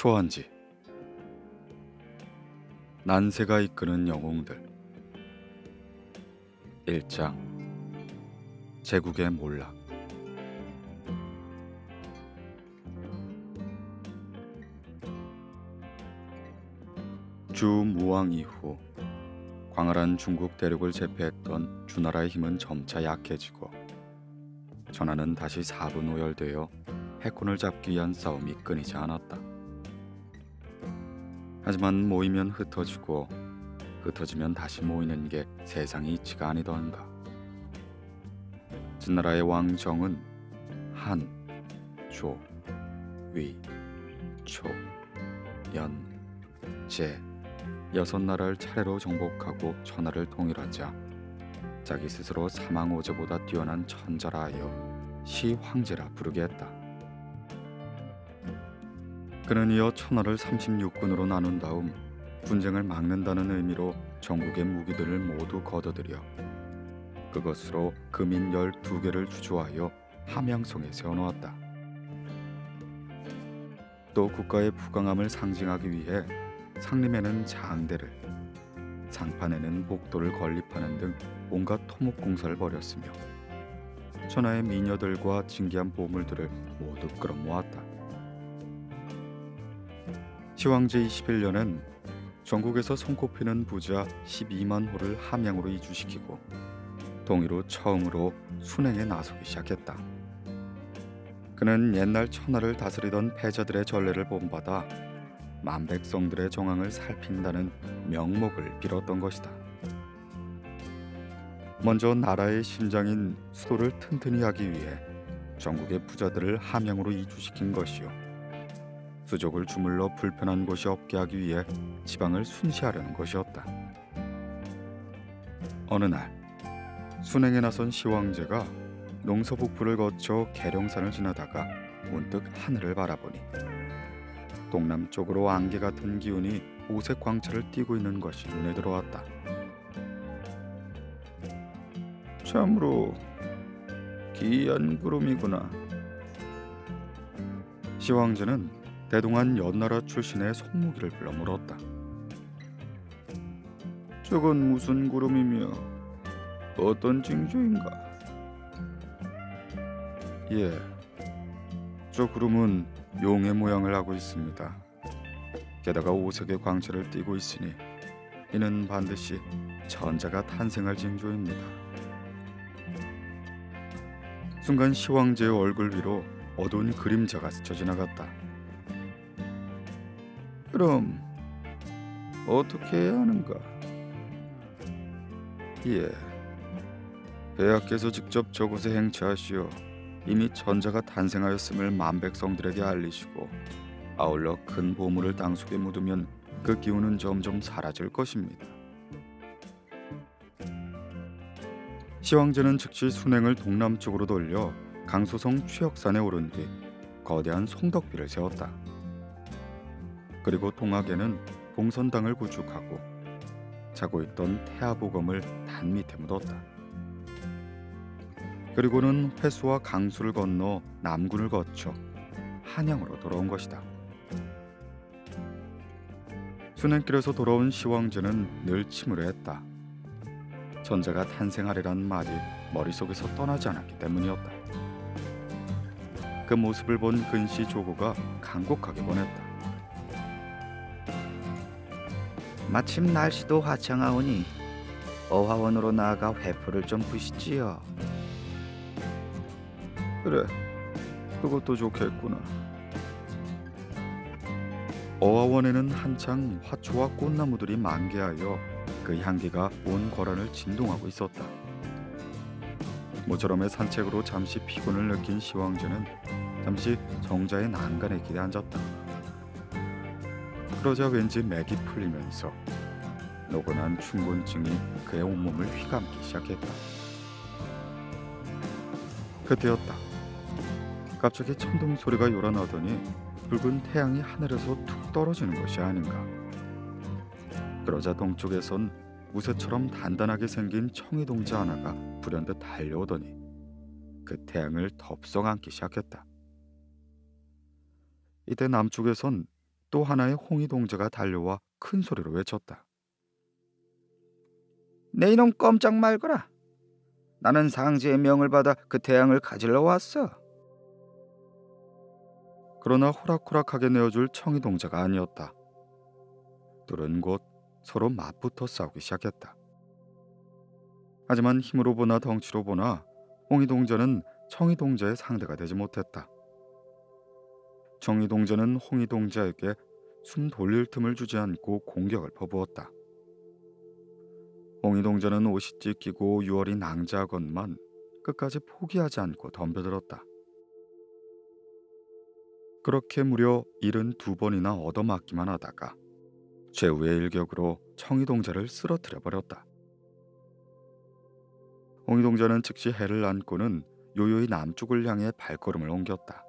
초안지. 난세가 이끄는 영웅들. 1장. 제국의 몰락. 주무왕 이후 광활한 중국 대륙을 제패했던 주나라의 힘은 점차 약해지고 전하는 다시 사분오열되어 해권을 잡기 위한 싸움이 끊이지 않았다. 하지만 모이면 흩어지고 흩어지면 다시 모이는 게 세상의 이치가 아니던가. 진나라의 왕정은 한, 조, 위, 초, 연, 제 6나라를 차례로 정복하고 천하를 통일하자 자기 스스로 사망오제보다 뛰어난 천자라 하여 시황제라 부르게 했다. 그는 이어 천하를 36군으로 나눈 다음 분쟁을 막는다는 의미로 전국의 무기들을 모두 걷어들여 그것으로 금인 12개를 주조하여 함양성에 세워놓았다. 또 국가의 부강함을 상징하기 위해 상림에는 장대를, 상판에는 복도를 건립하는 등 온갖 토목공사를 벌였으며 천하의 미녀들과 진귀한 보물들을 모두 끌어모았다. 시황제 21년엔 전국에서 손꼽히는 부자 12만 호를 함양으로 이주시키고 동의로 처음으로 순행에 나서기 시작했다. 그는 옛날 천하를 다스리던 패자들의 전례를 본받아 만백성들의 정황을 살핀다는 명목을 빌었던 것이다. 먼저 나라의 심장인 수도를 튼튼히 하기 위해 전국의 부자들을 함양으로 이주시킨 것이요, 수족을 주물러 불편한 곳이 없게 하기 위해 지방을 순시하려는 것이었다. 어느 날 순행에 나선 시황제가 농서북부를 거쳐 계룡산을 지나다가 문득 하늘을 바라보니 동남쪽으로 안개 같은 기운이 오색 광채를 띠고 있는 것이 눈에 들어왔다. 참으로 기이한 구름이구나. 시황제는 대동한 연나라 출신의 송무기를 불러 물었다. 저건 무슨 구름이며 어떤 징조인가? 예, 저 구름은 용의 모양을 하고 있습니다. 게다가 오색의 광채를 띠고 있으니 이는 반드시 천자가 탄생할 징조입니다. 순간 시황제의 얼굴 위로 어두운 그림자가 스쳐 지나갔다. 그럼 어떻게 해야 하는가? 예, 폐하께서 직접 저곳에 행차하시어 이미 천자가 탄생하였음을 만백성들에게 알리시고 아울러 큰 보물을 땅속에 묻으면 그 기운은 점점 사라질 것입니다. 시황제는 즉시 순행을 동남쪽으로 돌려 강소성 취역산에 오른 뒤 거대한 송덕비를 세웠다. 그리고 동학에는 봉선당을 구축하고 자고 있던 태아보검을 단 밑에 묻었다. 그리고는 회수와 강수를 건너 남군을 거쳐 한양으로 돌아온 것이다. 순행길에서 돌아온 시황제는 늘 침울해했다. 천자가 탄생하리란 말이 머릿속에서 떠나지 않았기 때문이었다. 그 모습을 본 근시 조고가 간곡하게 보냈다. 마침 날씨도 화창하오니 어화원으로 나아가 회포를 좀 부시지요. 그래, 그것도 좋겠구나. 어화원에는 한창 화초와 꽃나무들이 만개하여 그 향기가 온 거란을 진동하고 있었다. 모처럼의 산책으로 잠시 피곤을 느낀 시황제는 잠시 정자의 난간에 기대 앉았다. 그러자 왠지 맥이 풀리면서 노곤한 충곤증이 그의 온몸을 휘감기 시작했다. 그때였다. 갑자기 천둥 소리가 요란하더니 붉은 태양이 하늘에서 툭 떨어지는 것이 아닌가. 그러자 동쪽에선 무쇠처럼 단단하게 생긴 청이동자 하나가 불현듯 달려오더니 그 태양을 덥석 안기 시작했다. 이때 남쪽에선 또 하나의 홍위 동자가 달려와 큰 소리로 외쳤다. 내 이놈 꼼짝 말거라. 나는 상제의 명을 받아 그 태양을 가지러 왔어. 그러나 호락호락하게 내어줄 청이 동자가 아니었다. 둘은 곧 서로 맞붙어 싸우기 시작했다. 하지만 힘으로 보나 덩치로 보나 홍이 동자는 청이 동자의 상대가 되지 못했다. 청이 동자는 홍이 동자에게 숨 돌릴 틈을 주지 않고 공격을 퍼부었다. 홍이 동자는 옷이 찢기고 유월이 낭자하건만 끝까지 포기하지 않고 덤벼들었다. 그렇게 무려 72번이나 얻어맞기만 하다가 최후의 일격으로 청이 동자를 쓰러뜨려 버렸다. 홍이 동자는 즉시 해를 안고는 요요히 남쪽을 향해 발걸음을 옮겼다.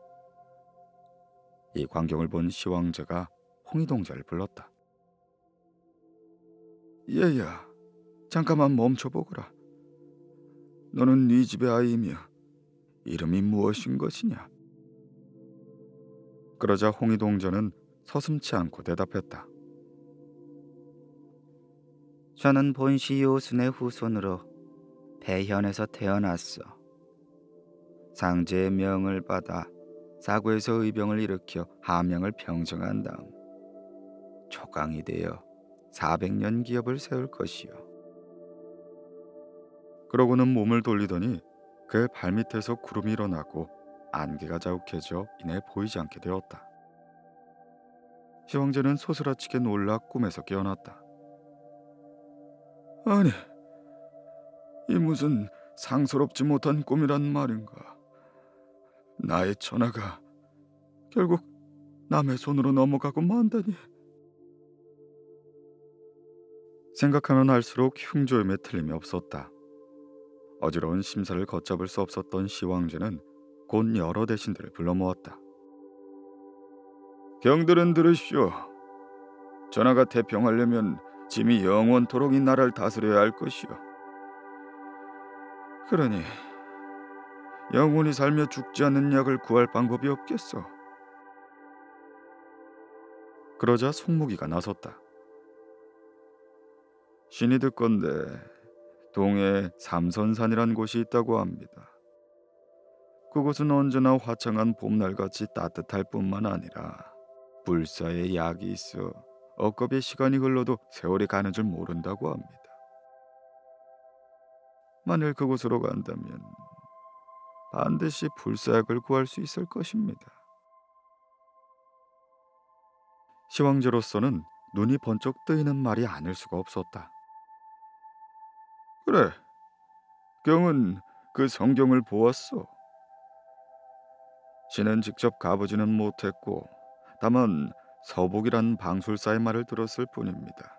이 광경을 본 시황제가 홍이 동자를 불렀다. 얘야, 잠깐만 멈춰보거라. 너는 네 집의 아이이며 이름이 무엇인 것이냐? 그러자 홍이 동자는 서슴지 않고 대답했다. 저는 본시 요순의 후손으로 배현에서 태어났어. 상제의 명을 받아 사구에서 의병을 일으켜 함양을 평정한 다음 초강이 되어 400년 기업을 세울 것이요. 그러고는 몸을 돌리더니 그의 발밑에서 구름이 일어나고 안개가 자욱해져 이내 보이지 않게 되었다. 시황제는 소스라치게 놀라 꿈에서 깨어났다. 아니, 이 무슨 상스럽지 못한 꿈이란 말인가. 나의 전하가 결국 남의 손으로 넘어가고 만다니. 생각하면 할수록 흉조임에 틀림이 없었다. 어지러운 심사를 걷잡을 수 없었던 시황제는 곧 여러 대신들을 불러 모았다. 경들은 들으시오. 전하가 태평하려면 짐이 영원토록 이 나라를 다스려야 할 것이오. 그러니 영원히 살며 죽지 않는 약을 구할 방법이 없겠소. 그러자 송무기가 나섰다. 신이 듣건대 동해에 삼선산이란 곳이 있다고 합니다. 그곳은 언제나 화창한 봄날같이 따뜻할 뿐만 아니라 불사의 약이 있어 억겁의 시간이 흘러도 세월이 가는 줄 모른다고 합니다. 만일 그곳으로 간다면 반드시 불사약을 구할 수 있을 것입니다. 시황제로서는 눈이 번쩍 뜨이는 말이 아닐 수가 없었다. 그래, 경은 그 성경을 보았소. 신은 직접 가보지는 못했고 다만 서복이란 방술사의 말을 들었을 뿐입니다.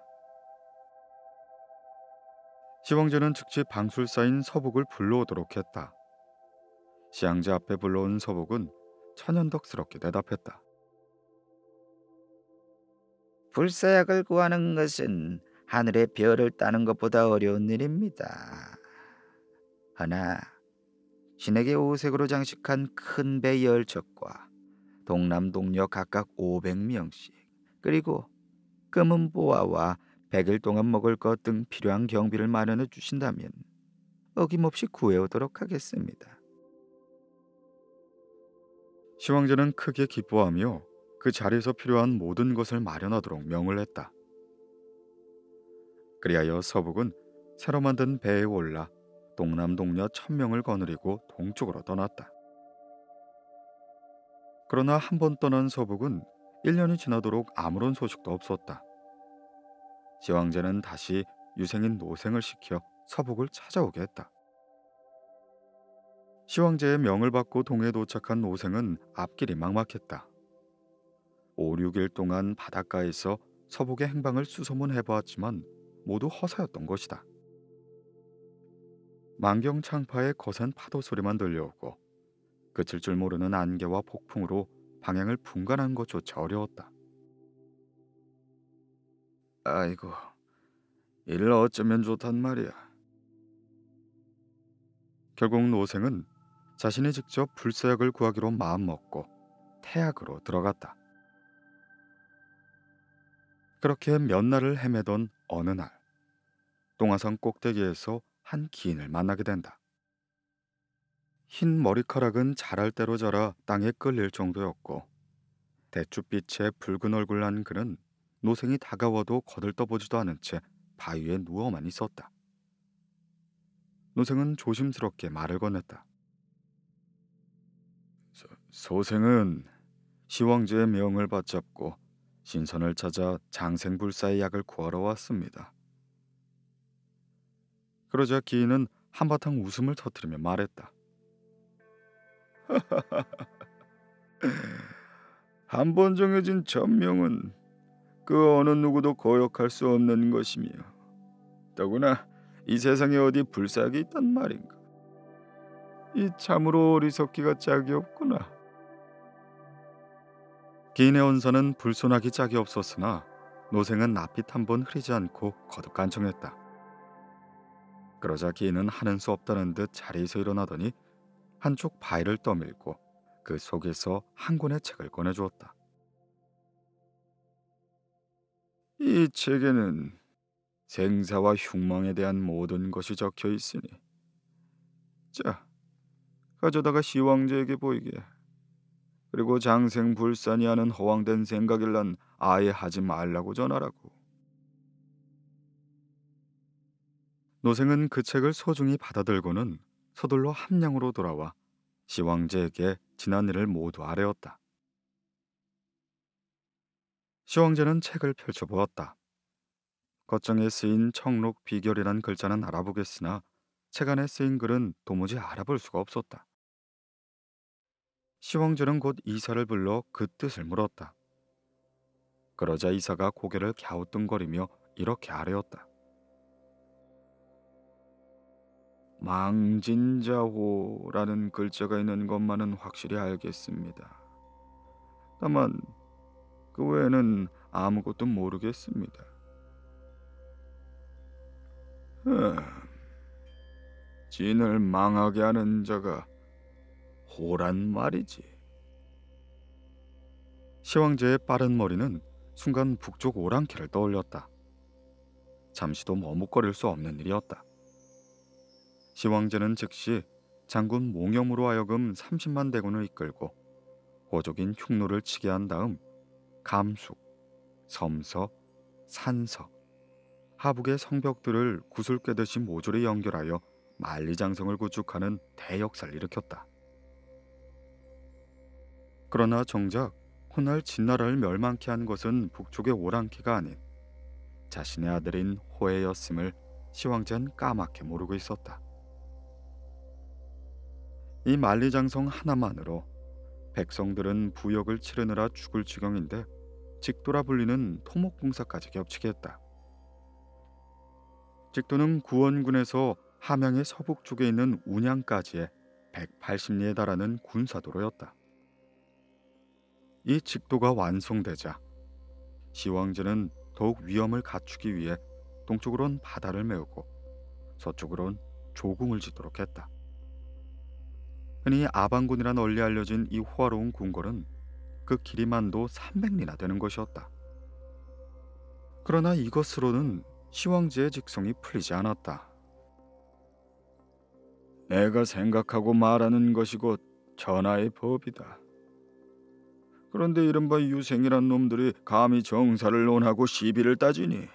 시황제는 즉시 방술사인 서복을 불러오도록 했다. 시황제 앞에 불러온 서복은 천연덕스럽게 대답했다. 불사약을 구하는 것은 하늘의 별을 따는 것보다 어려운 일입니다. 하나 신에게 오색으로 장식한 큰 배 10척과 동남동녀 각각 500명씩 그리고 금은 보화와 100일 동안 먹을 것 등 필요한 경비를 마련해 주신다면 어김없이 구해오도록 하겠습니다. 시황제는 크게 기뻐하며 그 자리에서 필요한 모든 것을 마련하도록 명을 했다. 그리하여 서북은 새로 만든 배에 올라 동남동녀 1000명을 거느리고 동쪽으로 떠났다. 그러나 한 번 떠난 서북은 1년이 지나도록 아무런 소식도 없었다. 시황제는 다시 유생인 노생을 시켜 서북을 찾아오게 했다. 시황제의 명을 받고 동해에 도착한 노생은 앞길이 막막했다. 5, 6일 동안 바닷가에서 서북의 행방을 수소문해보았지만 모두 허사였던 것이다. 만경창파의 거센 파도 소리만 들려오고 그칠 줄 모르는 안개와 폭풍으로 방향을 분간한 것조차 어려웠다. 아이고, 이를 어쩌면 좋단 말이야. 결국 노생은 자신이 직접 불사약을 구하기로 마음먹고 태학으로 들어갔다. 그렇게 몇 날을 헤매던 어느 날 동화산 꼭대기에서 한 기인을 만나게 된다. 흰 머리카락은 자랄 대로 자라 땅에 끌릴 정도였고 대추빛에 붉은 얼굴 난 그는 노생이 다가와도 거들떠보지도 않은 채 바위에 누워만 있었다. 노생은 조심스럽게 말을 건넸다. 소생은 시황제의 명을 받잡고 신선을 찾아 장생불사의 약을 구하러 왔습니다. 그러자 기인은 한바탕 웃음을 터뜨리며 말했다. 한 번 정해진 전명은 그 어느 누구도 거역할 수 없는 것이며 더구나 이 세상에 어디 불사약이 있단 말인가. 이 참으로 어리석기가 짝이 없구나. 기인의 언사는 불손하기 짝이 없었으나 노생은 낯빛 한 번 흐리지 않고 거듭 간청했다. 그러자 기인은 하는 수 없다는 듯 자리에서 일어나더니 한쪽 바위를 떠밀고 그 속에서 한 권의 책을 꺼내주었다. 이 책에는 생사와 흉망에 대한 모든 것이 적혀 있으니 자, 가져다가 시황제에게 보이게. 그리고 장생불산이 하는 허황된 생각일란 아예 하지 말라고 전하라고. 노생은 그 책을 소중히 받아들고는 서둘러 함량으로 돌아와 시황제에게 지난 일을 모두 아뢰었다. 시황제는 책을 펼쳐보았다. 겉정에 쓰인 청록 비결이란 글자는 알아보겠으나 책 안에 쓰인 글은 도무지 알아볼 수가 없었다. 시황제는 곧 이사를 불러 그 뜻을 물었다. 그러자 이사가 고개를 갸우뚱거리며 이렇게 아뢰었다. 망진자호라는 글자가 있는 것만은 확실히 알겠습니다. 다만 그 외에는 아무것도 모르겠습니다. 진을 망하게 하는 자가 호란 말이지. 시황제의 빠른 머리는 순간 북쪽 오랑캐를 떠올렸다. 잠시도 머뭇거릴 수 없는 일이었다. 시황제는 즉시 장군 몽염으로 하여금 30만 대군을 이끌고 호족인 흉노를 치게 한 다음 감숙, 섬서, 산서, 하북의 성벽들을 구슬 꿰듯이 모조리 연결하여 만리장성을 구축하는 대역사를 일으켰다. 그러나 정작 훗날 진나라를 멸망케 한 것은 북쪽의 오랑캐가 아닌 자신의 아들인 호해였음을 시황제는 까맣게 모르고 있었다. 이 만리장성 하나만으로 백성들은 부역을 치르느라 죽을 지경인데 직도라 불리는 토목공사까지 겹치게 했다. 직도는 구원군에서 함양의 서북쪽에 있는 운양까지의 180리에 달하는 군사도로였다. 이 직도가 완성되자 시황제는 더욱 위험을 갖추기 위해 동쪽으론 바다를 메우고 서쪽으론 조궁을 짓도록 했다. 흔히 아방군이라 널리 알려진 이 호화로운 궁궐은 그 길이만도 300리나 되는 것이었다. 그러나 이것으로는 시황제의 직성이 풀리지 않았다. 내가 생각하고 말하는 것이 곧 전하의 법이다. 그런데 이른바 유생이란 놈들이 감히 정사를 논하고 시비를 따지니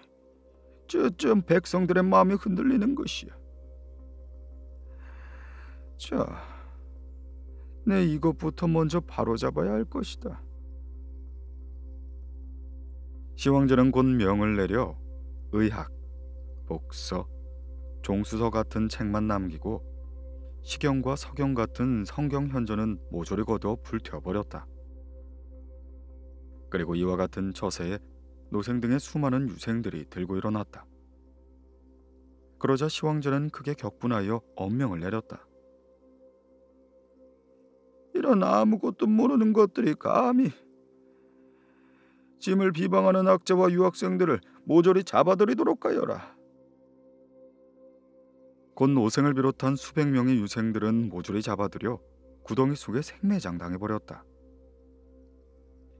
쯤 백성들의 마음이 흔들리는 것이야. 자, 내 이것부터 먼저 바로잡아야 할 것이다. 시황제는 곧 명을 내려 의학, 복서, 종수서 같은 책만 남기고 시경과 서경 같은 성경 현전은 모조리 거두어 불태워버렸다. 그리고 이와 같은 처세에 노생 등의 수많은 유생들이 들고 일어났다. 그러자 시황제는 크게 격분하여 엄명을 내렸다. 이런 아무것도 모르는 것들이 감히 짐을 비방하는 학자와 유학생들을 모조리 잡아들이도록 하여라. 곧 노생을 비롯한 수백 명의 유생들은 모조리 잡아들여 구덩이 속에 생매장 당해버렸다.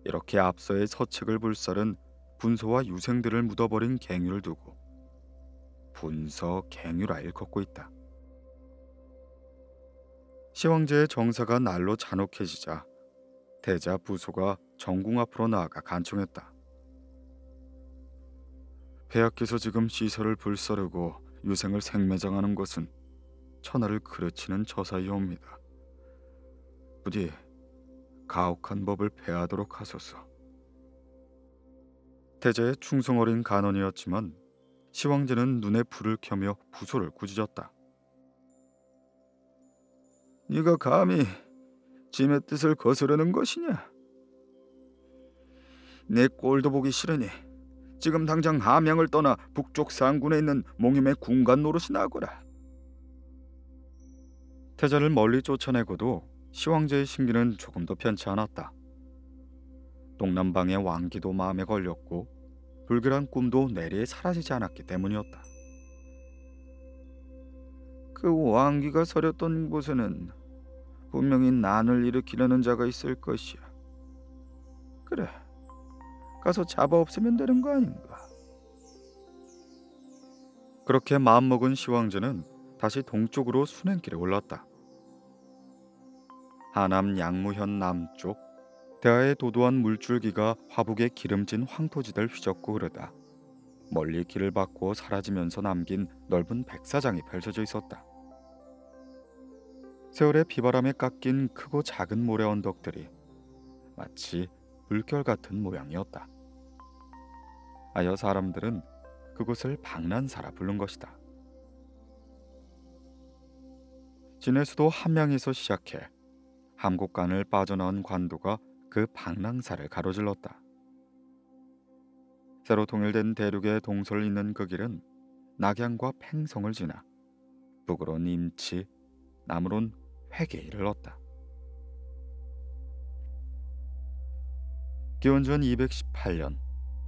이렇게 앞서의 서측을 불살은 분서와 유생들을 묻어버린 갱유를 두고 분서 갱유라 일컫고 있다. 시황제의 정사가 날로 잔혹해지자 대자 부소가 정궁 앞으로 나아가 간청했다. 폐하께서 지금 시설을 불사르고 유생을 생매장하는 것은 천하를 그르치는 처사이옵니다. 부디 가혹한 법을 폐하도록 하소서. 태자의 충성 어린 간언이었지만 시황제는 눈에 불을 켜며 부소를 꾸짖었다. 네가 감히 짐의 뜻을 거스르는 것이냐? 내 꼴도 보기 싫으니 지금 당장 함양을 떠나 북쪽 상군에 있는 몽임의 군관 노릇이 나거라. 태자를 멀리 쫓아내고도 시황제의 심기는 조금도 편치 않았다. 동남방의 왕기도 마음에 걸렸고 불길한 꿈도 내리에 사라지지 않았기 때문이었다. 그 왕기가 서렸던 곳에는 분명히 난을 일으키려는 자가 있을 것이야. 그래, 가서 잡아 없애면 되는 거 아닌가? 그렇게 마음먹은 시황제는 다시 동쪽으로 순행길에 올랐다. 하남 양무현 남쪽 대하의 도도한 물줄기가 화북의 기름진 황토지대를 휘젓고 흐르다 멀리 길을 바꾸어 사라지면서 남긴 넓은 백사장이 펼쳐져 있었다. 세월의 비바람에 깎인 크고 작은 모래 언덕들이 마치 물결 같은 모양이었다. 하여 사람들은 그곳을 방난사라 부른 것이다. 진해수도 함양에서 시작해 함곡간을 빠져나온 관도가 그 방랑사를 가로질렀다. 새로 통일된 대륙의 동서를 잇는 그 길은 낙양과 팽성을 지나 북으론 임치, 남으론 회계에 이르렀다. 기원전 218년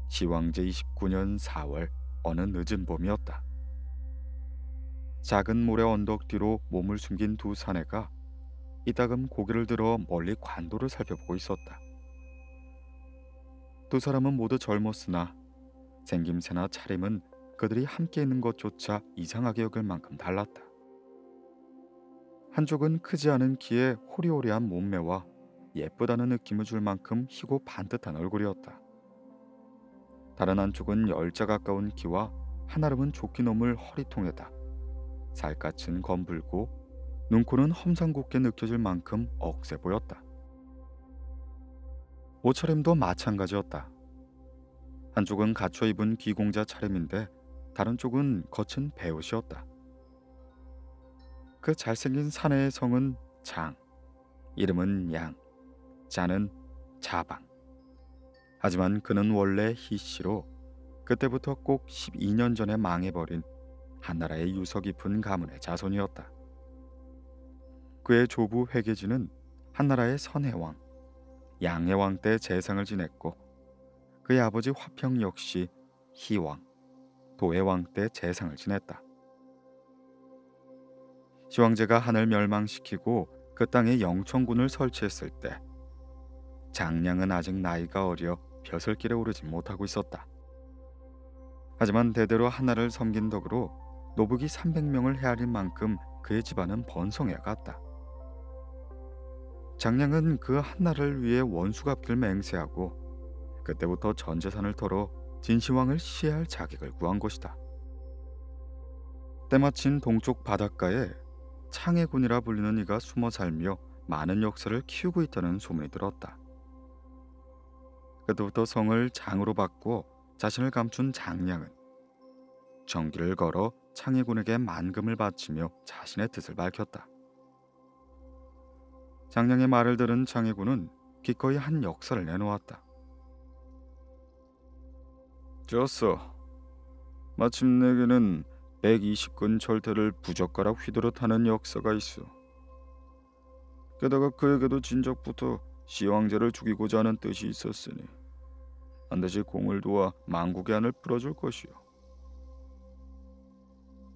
시황제 29년 4월 어느 늦은 봄이었다. 작은 모래 언덕 뒤로 몸을 숨긴 두 사내가 이따금 고개를 들어 멀리 관도를 살펴보고 있었다. 두 사람은 모두 젊었으나 생김새나 차림은 그들이 함께 있는 것조차 이상하게 여길 만큼 달랐다. 한쪽은 크지 않은 키에 호리호리한 몸매와 예쁘다는 느낌을 줄 만큼 희고 반듯한 얼굴이었다. 다른 한쪽은 열자 가까운 키와 한아름은 조끼 놈을 허리통에다 살갗은 검붉고 눈코는 험상궂게 느껴질 만큼 억세 보였다. 옷차림도 마찬가지였다. 한쪽은 갖춰 입은 귀공자 차림인데 다른 쪽은 거친 배옷이었다. 그 잘생긴 사내의 성은 장, 이름은 양, 자는 자방. 하지만 그는 원래 희씨로 그때부터 꼭 12년 전에 망해버린 한나라의 유서 깊은 가문의 자손이었다. 그의 조부 회계진은 한나라의 선해왕, 양해왕 때 재상을 지냈고 그의 아버지 화평 역시 희왕, 도해왕 때 재상을 지냈다. 시황제가 한을 멸망시키고 그 땅에 영천군을 설치했을 때 장량은 아직 나이가 어려 벼슬길에 오르지 못하고 있었다. 하지만 대대로 한나라를 섬긴 덕으로 노북이 300명을 헤아릴 만큼 그의 집안은 번성해 갔다. 장량은 그 한나라를 위해 원수 갚기를 맹세하고 그때부터 전 재산을 털어 진시황을 시해할 자격을 구한 것이다. 때마침 동쪽 바닷가에 창해군이라 불리는 이가 숨어 살며 많은 역사를 키우고 있다는 소문이 들었다. 그때부터 성을 장으로 바꾸어 자신을 감춘 장량은 정기를 걸어 창해군에게 만금을 바치며 자신의 뜻을 밝혔다. 장량의 말을 들은 창해군은 기꺼이 한 역사를 내놓았다. 좋소. 마침 내게는 120근 절대를 부젓가락 휘두르 타는 역사가 있어. 게다가 그에게도 진작부터 시황제를 죽이고자 하는 뜻이 있었으니 반드시 공을 도와 망국의 안을 풀어줄 것이오.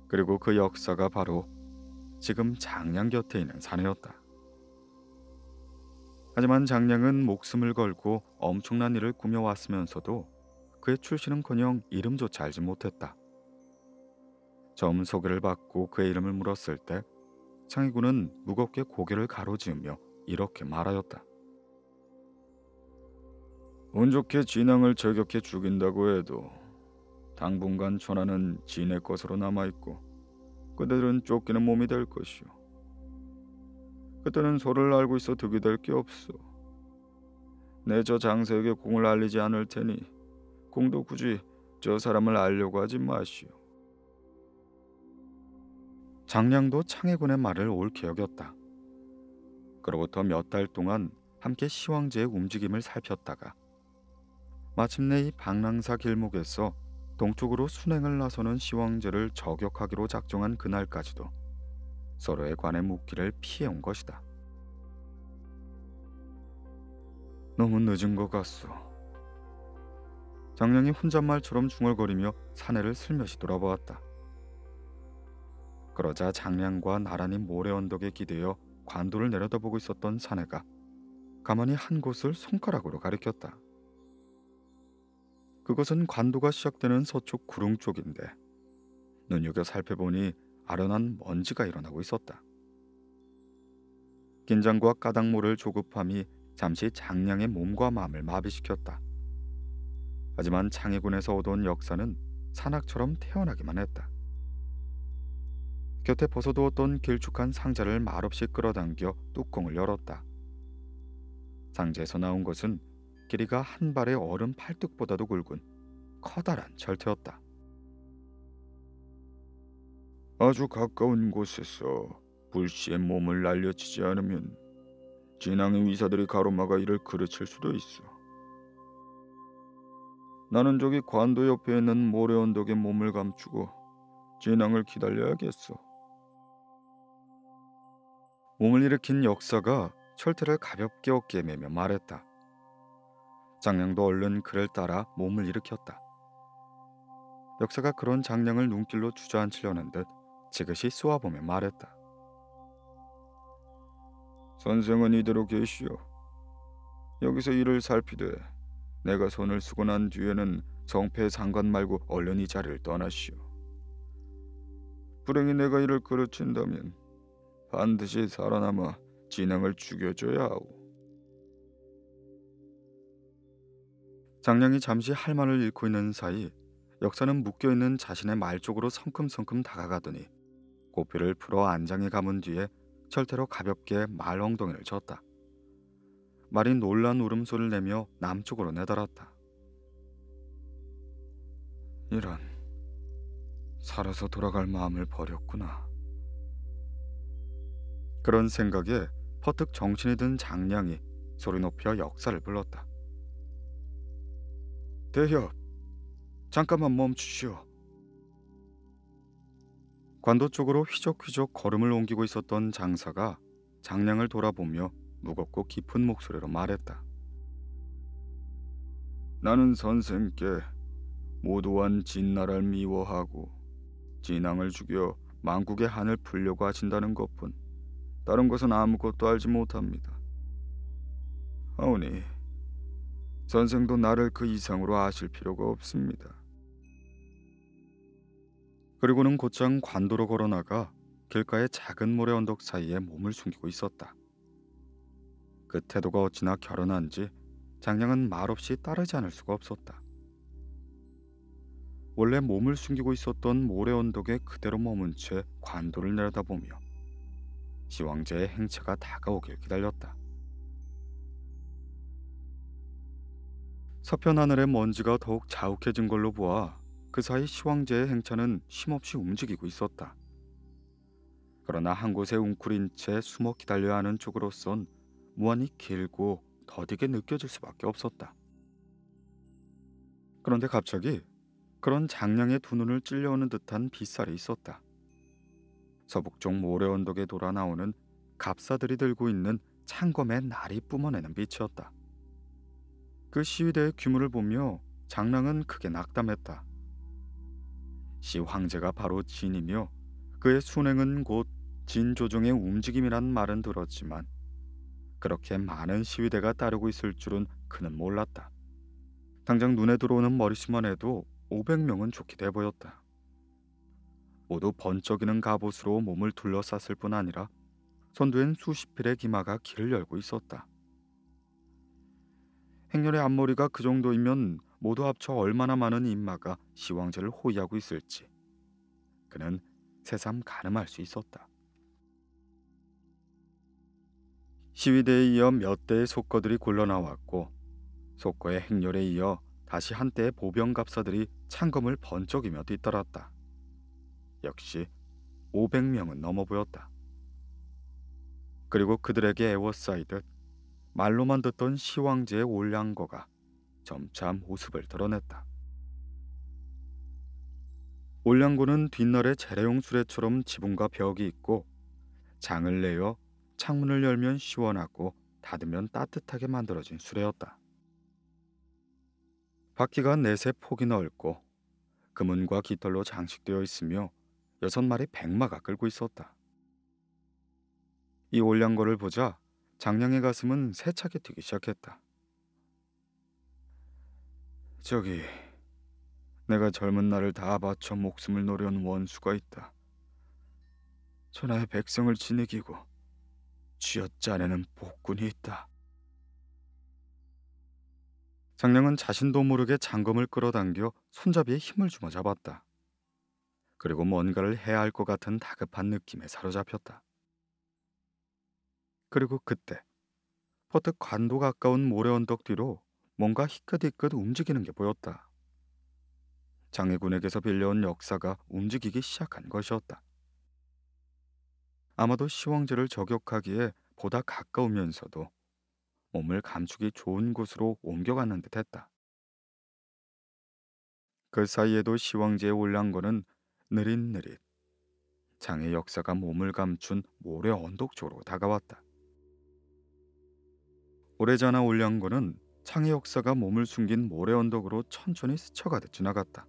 그리고 그 역사가 바로 지금 장량 곁에 있는 사내였다. 하지만 장량은 목숨을 걸고 엄청난 일을 꾸며왔으면서도 그의 출신은커녕 이름조차 알지 못했다. 처음 소개를 받고 그의 이름을 물었을 때 창의군은 무겁게 고개를 가로지으며 이렇게 말하였다. 운 좋게 진앙을 저격해 죽인다고 해도 당분간 천하는 진의 것으로 남아있고 그들은 쫓기는 몸이 될 것이오. 그때는 서로를 알고 있어 득이 될 게 없어. 내 저 장세에게 공을 알리지 않을 테니 공도 굳이 저 사람을 알려고 하지 마시오. 장량도 창해군의 말을 옳게 여겼다. 그로부터 몇 달 동안 함께 시황제의 움직임을 살폈다가 마침내 이 방랑사 길목에서 동쪽으로 순행을 나서는 시황제를 저격하기로 작정한 그날까지도 서로에 관해 묻기를 피해온 것이다. 너무 늦은 것 같소. 장량이 혼잣말처럼 중얼거리며 사내를 슬며시 돌아보았다. 그러자 장량과 나란히 모래 언덕에 기대어 관도를 내려다보고 있었던 사내가 가만히 한 곳을 손가락으로 가리켰다. 그것은 관도가 시작되는 서쪽 구릉 쪽인데 눈여겨 살펴보니 아련한 먼지가 일어나고 있었다. 긴장과 까닭 모를 조급함이 잠시 장량의 몸과 마음을 마비시켰다. 하지만 창해군에서 오던 역사는 산악처럼 태어나기만 했다. 곁에 벗어두었던 길쭉한 상자를 말없이 끌어당겨 뚜껑을 열었다. 상자에서 나온 것은 길이가 한 발의 어른 팔뚝보다도 굵은 커다란 절퇴였다. 아주 가까운 곳에서 불시에 몸을 날려치지 않으면 진앙의 위사들이 가로막아 이를 그르칠 수도 있어. 나는 저기 관도 옆에 있는 모래 언덕에 몸을 감추고 진앙을 기다려야겠어. 몸을 일으킨 역사가 철퇴를 가볍게 어깨에 매며 말했다. 장량도 얼른 그를 따라 몸을 일으켰다. 역사가 그런 장량을 눈길로 주저앉히려는 듯 지그시 쏘아보며 말했다. 선생은 이대로 계시오. 여기서 일을 살피되 내가 손을 쓰고 난 뒤에는 성패 상관 말고 얼른 이 자리를 떠나시오. 불행히 내가 이를 그르친다면 반드시 살아남아 진앙을 죽여줘야 하오. 장량이 잠시 할 말을 잃고 있는 사이 역사는 묶여있는 자신의 말 쪽으로 성큼성큼 다가가더니 고삐를 풀어 안장에 감은 뒤에 철퇴로 가볍게 말 엉덩이를 쳤다. 말이 놀란 울음소리를 내며 남쪽으로 내달았다. 이런, 살아서 돌아갈 마음을 버렸구나. 그런 생각에 퍼뜩 정신이 든 장량이 소리 높여 역사를 불렀다. 대협, 잠깐만 멈추시오. 관도 쪽으로 휘적휘적 걸음을 옮기고 있었던 장사가 장량을 돌아보며 무겁고 깊은 목소리로 말했다. 나는 선생께 모도한 진나라를 미워하고 진앙을 죽여 만국의 한을 풀려고 하신다는 것뿐 다른 것은 아무것도 알지 못합니다. 하오니 선생도 나를 그 이상으로 아실 필요가 없습니다. 그리고는 곧장 관도로 걸어나가 길가의 작은 모래 언덕 사이에 몸을 숨기고 있었다. 그 태도가 어찌나 결연한지 장량은 말없이 따르지 않을 수가 없었다. 원래 몸을 숨기고 있었던 모래 언덕에 그대로 머문 채 관도를 내려다보며 시황제의 행차가 다가오길 기다렸다. 서편 하늘의 먼지가 더욱 자욱해진 걸로 보아 그 사이 시황제의 행차는 쉼없이 움직이고 있었다. 그러나 한 곳에 웅크린 채 숨어 기다려야 하는 쪽으로선 무한히 길고 더디게 느껴질 수밖에 없었다. 그런데 갑자기 그런 장량의 두 눈을 찔려오는 듯한 빛살이 있었다. 서북쪽 모래 언덕에 돌아 나오는 갑사들이 들고 있는 창검의 날이 뿜어내는 빛이었다. 그 시위대의 규모를 보며 장량은 크게 낙담했다. 시 황제가 바로 진이며 그의 순행은 곧 진조정의 움직임이란 말은 들었지만 그렇게 많은 시위대가 따르고 있을 줄은 그는 몰랐다. 당장 눈에 들어오는 머리수만 해도 500명은 좋게 돼 보였다. 모두 번쩍이는 갑옷으로 몸을 둘러쌌을 뿐 아니라 선두엔 수십 필의 기마가 길을 열고 있었다. 행렬의 앞머리가 그 정도이면 모두 합쳐 얼마나 많은 인마가 시황제를 호위하고 있을지 그는 새삼 가늠할 수 있었다. 시위대에 이어 몇 대의 속거들이 굴러나왔고 속거의 행렬에 이어 다시 한때의 보병갑사들이 창검을 번쩍이며 뒤따랐다. 역시 500명은 넘어 보였다. 그리고 그들에게 애워싸이듯 말로만 듣던 시황제의 올량거가 점차 모습을 드러냈다. 올량거는 뒷날에 재래용 수레처럼 지붕과 벽이 있고 장을 내어 창문을 열면 시원하고 닫으면 따뜻하게 만들어진 수레였다. 바퀴가 넷에 폭이 넓고 금은과 깃털로 장식되어 있으며 6마리 백마가 끌고 있었다. 이 올량거를 보자 장량의 가슴은 세차게 뛰기 시작했다. 저기 내가 젊은 날을 다 바쳐 목숨을 노려온 원수가 있다. 천하의 백성을 지니기고 쥐어짜내는 복군이 있다. 장량은 자신도 모르게 장검을 끌어당겨 손잡이에 힘을 주며 잡았다. 그리고 뭔가를 해야 할 것 같은 다급한 느낌에 사로잡혔다. 그리고 그때 퍼뜩 관도 가까운 모래 언덕 뒤로 뭔가 희끗희끗 움직이는 게 보였다. 장해군에게서 빌려온 역사가 움직이기 시작한 것이었다. 아마도 시황제를 저격하기에 보다 가까우면서도 몸을 감추기 좋은 곳으로 옮겨가는 듯했다. 그 사이에도 시황제의 올랑거는 느릿느릿 장의 역사가 몸을 감춘 모래 언덕 쪽으로 다가왔다. 오래전에 올량거는 창의 역사가 몸을 숨긴 모래 언덕으로 천천히 스쳐가듯 지나갔다.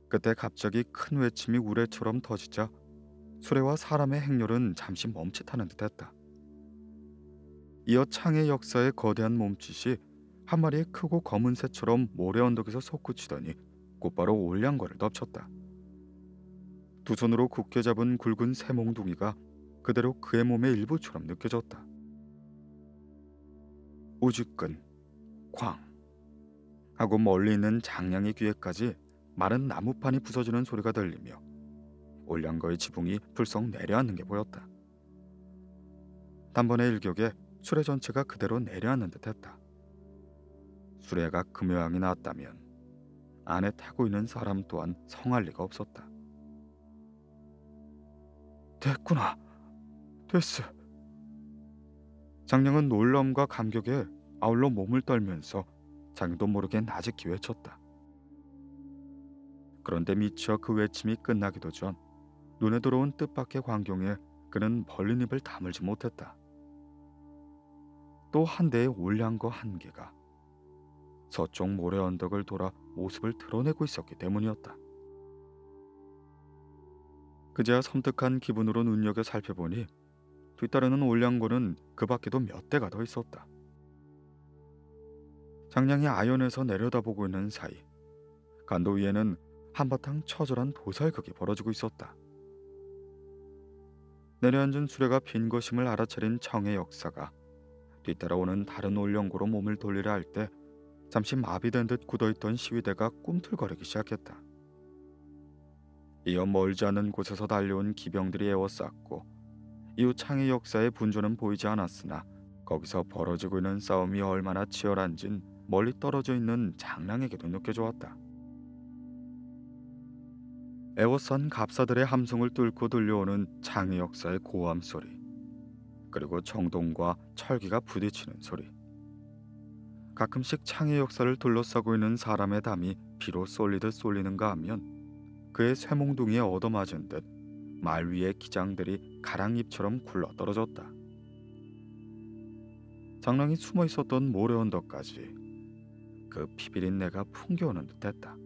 그때 갑자기 큰 외침이 우레처럼 터지자 수레와 사람의 행렬은 잠시 멈칫하는 듯했다. 이어 창의 역사의 거대한 몸짓이 한 마리의 크고 검은 새처럼 모래 언덕에서 솟구치더니 곧바로 올량거를 덮쳤다. 두 손으로 굳게 잡은 굵은 새 몽둥이가 그대로 그의 몸의 일부처럼 느껴졌다. 우직근 쾅 하고 멀리 있는 장량의 귀에까지 마른 나무판이 부서지는 소리가 들리며 올량거의 지붕이 불썩 내려앉는 게 보였다. 단번에 일격에 수레 전체가 그대로 내려앉는 듯했다. 수레가 그 모양이 났다면 안에 타고 있는 사람 또한 성할 리가 없었다. 됐구나, 됐어. 장량은 놀라움과 감격에 아울러 몸을 떨면서 자기도 모르게 나직히 외쳤다. 그런데 미처 그 외침이 끝나기도 전 눈에 들어온 뜻밖의 광경에 그는 벌린 입을 다물지 못했다. 또 한 대의 올량거 한 개가 서쪽 모래 언덕을 돌아 모습을 드러내고 있었기 때문이었다. 그제야 섬뜩한 기분으로 눈여겨 살펴보니 뒤따르는 올량거는 그 밖에도 몇 대가 더 있었다. 장량이 아연에서 내려다보고 있는 사이 간도 위에는 한바탕 처절한 도살극이 벌어지고 있었다. 내려앉은 수레가 빈 것임을 알아차린 청의 역사가 뒤따라오는 다른 올량거로 몸을 돌리려 할 때 잠시 마비된 듯 굳어있던 시위대가 꿈틀거리기 시작했다. 이어 멀지 않은 곳에서 달려온 기병들이 에워쌌고 이후 창의 역사의 분조는 보이지 않았으나 거기서 벌어지고 있는 싸움이 얼마나 치열한진 멀리 떨어져 있는 장량에게도 느껴져 왔다. 에워싼 갑사들의 함성을 뚫고 들려오는 창의 역사의 고함 소리, 그리고 정동과 철기가 부딪히는 소리, 가끔씩 창의 역사를 둘러싸고 있는 사람의 담이 비로 쏠리듯 쏠리는가 하면 그의 쇠몽둥이에 얻어맞은 듯 말 위의 기장들이 가랑잎처럼 굴러떨어졌다. 장랑이 숨어 있었던 모래 언덕까지 그 피비린내가 풍겨오는 듯했다.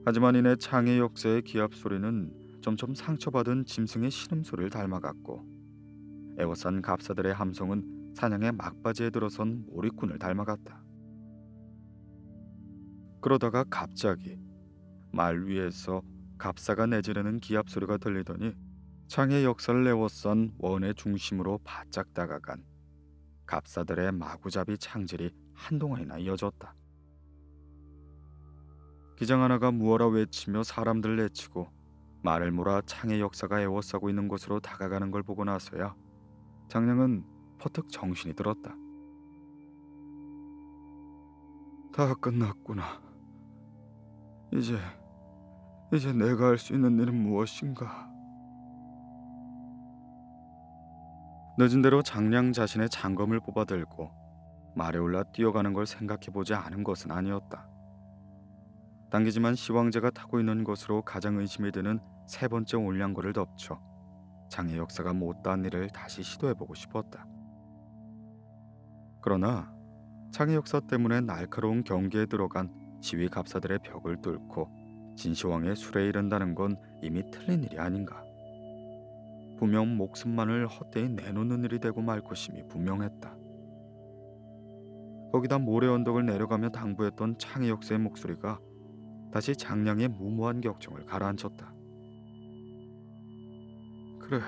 하지만 이내 창의 역사의 기합 소리는 점점 상처받은 짐승의 신음소리를 닮아갔고 에워싼 갑사들의 함성은 사냥의 막바지에 들어선 몰입꾼을 닮아갔다. 그러다가 갑자기 말 위에서 갑사가 내지르는 기합 소리가 들리더니 창의 역사를 에워싼 원의 중심으로 바짝 다가간 갑사들의 마구잡이 창질이 한동안이나 이어졌다. 기장 하나가 무어라 외치며 사람들을 내치고 말을 몰아 창의 역사가 에워싸고 있는 곳으로 다가가는 걸 보고 나서야 장량은 퍼뜩 정신이 들었다. 다 끝났구나. 이제 내가 할 수 있는 일은 무엇인가? 늦은 대로 장량 자신의 장검을 뽑아들고 말에 올라 뛰어가는 걸 생각해보지 않은 것은 아니었다. 당기지만 시황제가 타고 있는 것으로 가장 의심이 드는 세 번째 올량고를 덮쳐 장의 역사가 못다한 일을 다시 시도해보고 싶었다. 그러나 장의 역사 때문에 날카로운 경계에 들어간 시위 갑사들의 벽을 뚫고 진시황의 술에 이른다는 건 이미 틀린 일이 아닌가. 분명 목숨만을 헛되이 내놓는 일이 되고 말 것임이 분명했다. 거기다 모래 언덕을 내려가며 당부했던 창의 역사의 목소리가 다시 장량의 무모한 격정을 가라앉혔다. 그래,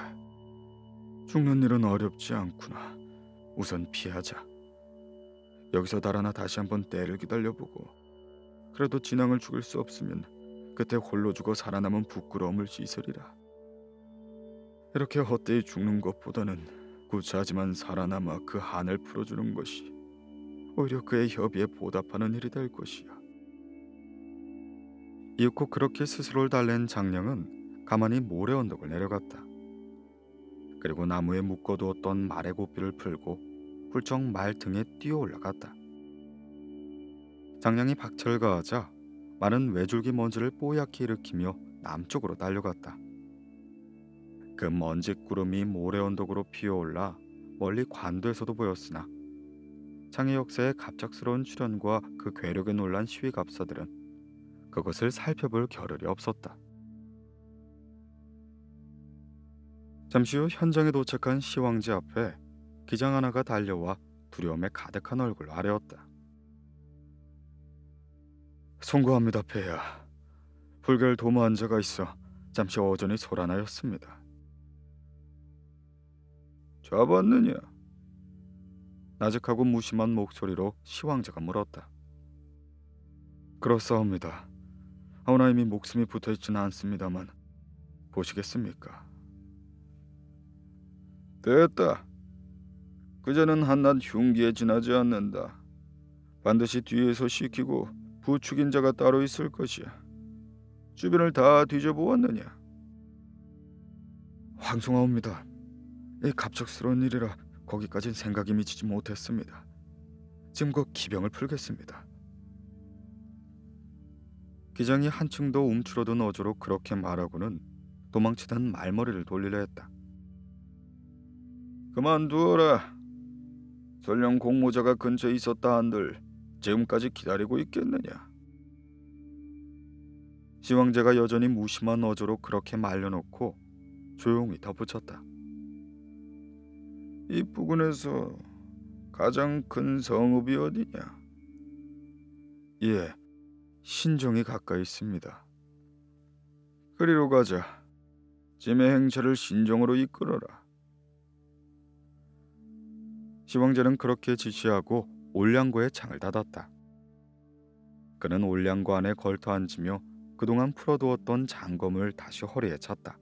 죽는 일은 어렵지 않구나. 우선 피하자. 여기서 달아나 다시 한번 때를 기다려보고, 그래도 진앙을 죽일 수 없으면 그때 홀로 죽어 살아남은 부끄러움을 씻으리라. 이렇게 헛되이 죽는 것보다는 구차하지만 살아남아 그 한을 풀어주는 것이 오히려 그의 협의에 보답하는 일이 될 것이야. 이윽고 그렇게 스스로를 달랜 장량은 가만히 모래 언덕을 내려갔다. 그리고 나무에 묶어두었던 말의 고삐를 풀고 훌쩍 말 등에 뛰어 올라갔다. 장량이 박차를 가하자 말은 외줄기 먼지를 뽀얗게 일으키며 남쪽으로 달려갔다. 그 먼지 구름이 모래 언덕으로 피어올라 멀리 관도에서도 보였으나 장의 역사의 갑작스러운 출현과 그 괴력에 놀란 시위갑사들은 그것을 살펴볼 겨를이 없었다. 잠시 후 현장에 도착한 시황제 앞에 기장 하나가 달려와 두려움에 가득한 얼굴로 아뢰었다. 송구합니다, 폐하. 불결 도모한 자가 있어 잠시 어전히 소란하였습니다. 잡았느냐? 나직하고 무심한 목소리로 시황제가 물었다. 그렇사옵니다. 하오나 이미 목숨이 붙어있지는 않습니다만 보시겠습니까? 됐다. 그자는 한낱 흉기에 지나지 않는다. 반드시 뒤에서 시키고 부추긴 자가 따로 있을 것이야. 주변을 다 뒤져보았느냐? 황송하옵니다. 이 갑작스러운 일이라 거기까진 생각이 미치지 못했습니다. 지금 곧 기병을 풀겠습니다. 기장이 한층 더 움츠러든 어조로 그렇게 말하고는 도망치던 말머리를 돌리려 했다. 그만두어라. 설령 공모자가 근처에 있었다 한들 지금까지 기다리고 있겠느냐. 시황제가 여전히 무심한 어조로 그렇게 말려놓고 조용히 덧붙였다. 이 부근에서 가장 큰 성읍이 어디냐? 예, 신정이 가까이 있습니다. 그리로 가자. 짐의 행차를 신정으로 이끌어라. 시황제는 그렇게 지시하고 올량고의 창을 닫았다. 그는 올량고 안에 걸터 앉으며 그동안 풀어두었던 장검을 다시 허리에 찼다.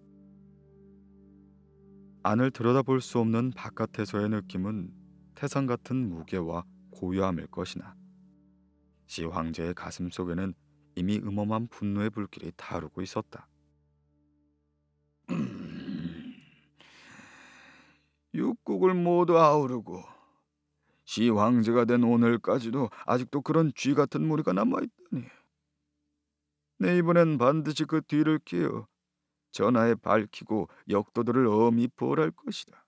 안을 들여다볼 수 없는 바깥에서의 느낌은 태산 같은 무게와 고요함일 것이나 시황제의 가슴 속에는 이미 음험한 분노의 불길이 타오르고 있었다. 육국을 모두 아우르고 시황제가 된 오늘까지도 아직도 그런 쥐 같은 무리가 남아있다니. 내 이번엔 반드시 그 뒤를 끼어 전하에 밝히고 역도들을 엄히 벌할 것이다.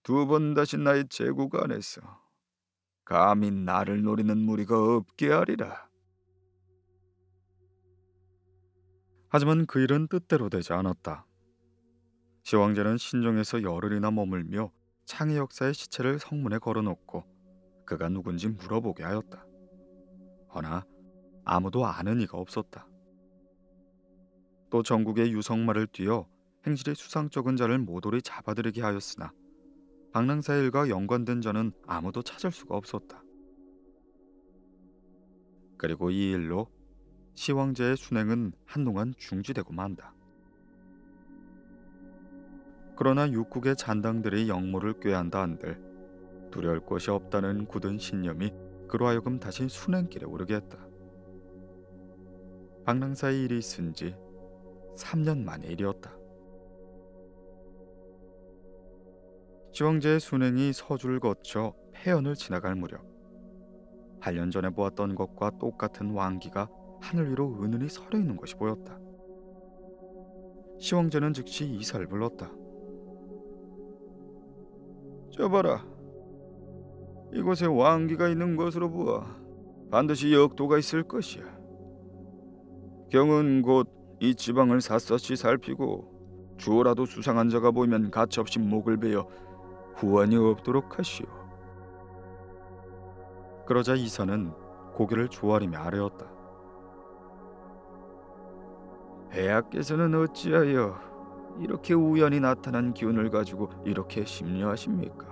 두 번 다시 나의 제국 안에서 감히 나를 노리는 무리가 없게 하리라. 하지만 그 일은 뜻대로 되지 않았다. 시황제는 신정에서 열흘이나 머물며 창의 역사의 시체를 성문에 걸어놓고 그가 누군지 물어보게 하였다. 허나 아무도 아는 이가 없었다. 또 전국의 유성마를 뛰어 행실이 수상쩍은 자를 모조리 잡아들이게 하였으나 방랑사의 일과 연관된 자는 아무도 찾을 수가 없었다. 그리고 이 일로 시황제의 순행은 한동안 중지되고 만다. 그러나 육국의 잔당들이 역모를 꾀한다 한들 두려울 것이 없다는 굳은 신념이 그로 하여금 다시 순행길에 오르게 했다. 방랑사의 일이 있은 지 3년 만의 일이었다. 시황제의 순행이 서주를 거쳐 폐연을 지나갈 무렵 8년 전에 보았던 것과 똑같은 왕기가 하늘 위로 은은히 서려 있는 것이 보였다. 시황제는 즉시 이사를 불렀다. 저 봐라, 이곳에 왕기가 있는 것으로 보아 반드시 역도가 있을 것이야. 경은 곧 이 지방을 샅샅이 살피고 주어라도 수상한 자가 보이면 가차없이 목을 베어 후환이 없도록 하시오. 그러자 이사는 고개를 조아리며 아뢰었다. 폐하께서는 어찌하여 이렇게 우연히 나타난 기운을 가지고 이렇게 심려하십니까?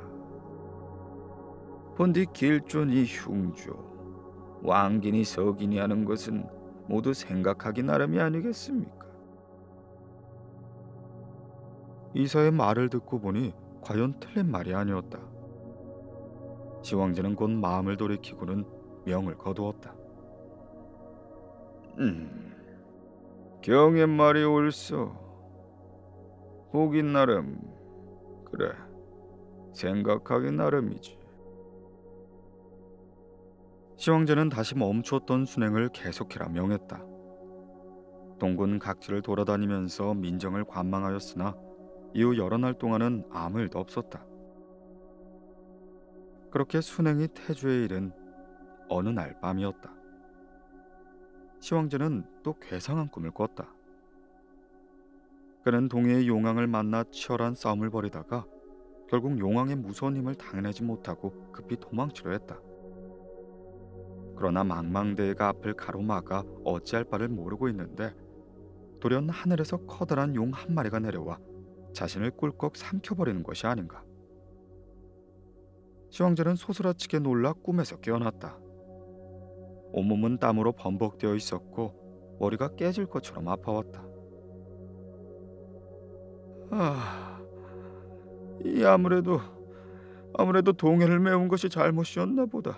본디 길존이 흉조, 왕긴이 서긴이 하는 것은 모두 생각하기 나름이 아니겠습니까? 이사의 말을 듣고 보니 과연 틀린 말이 아니었다. 시황제는 곧 마음을 돌이키고는 명을 거두었다. 경의 말이 옳소. 보긴 나름, 그래, 생각하기 나름이지. 시황제는 다시 멈추었던 순행을 계속해라 명했다. 동군 각지를 돌아다니면서 민정을 관망하였으나 이후 여러 날 동안은 아무 일도 없었다. 그렇게 순행이 태주에 이른 어느 날 밤이었다. 시황제는 또 괴상한 꿈을 꿨다. 그는 동해의 용왕을 만나 치열한 싸움을 벌이다가 결국 용왕의 무서운 힘을 당해내지 못하고 급히 도망치려 했다. 그러나 망망대해가 앞을 가로막아 어찌할 바를 모르고 있는데 돌연 하늘에서 커다란 용 한 마리가 내려와 자신을 꿀꺽 삼켜버리는 것이 아닌가. 시황제는 소스라치게 놀라 꿈에서 깨어났다. 온몸은 땀으로 범벅되어 있었고 머리가 깨질 것처럼 아파왔다. 이 아무래도 동해를 메운 것이 잘못이었나 보다.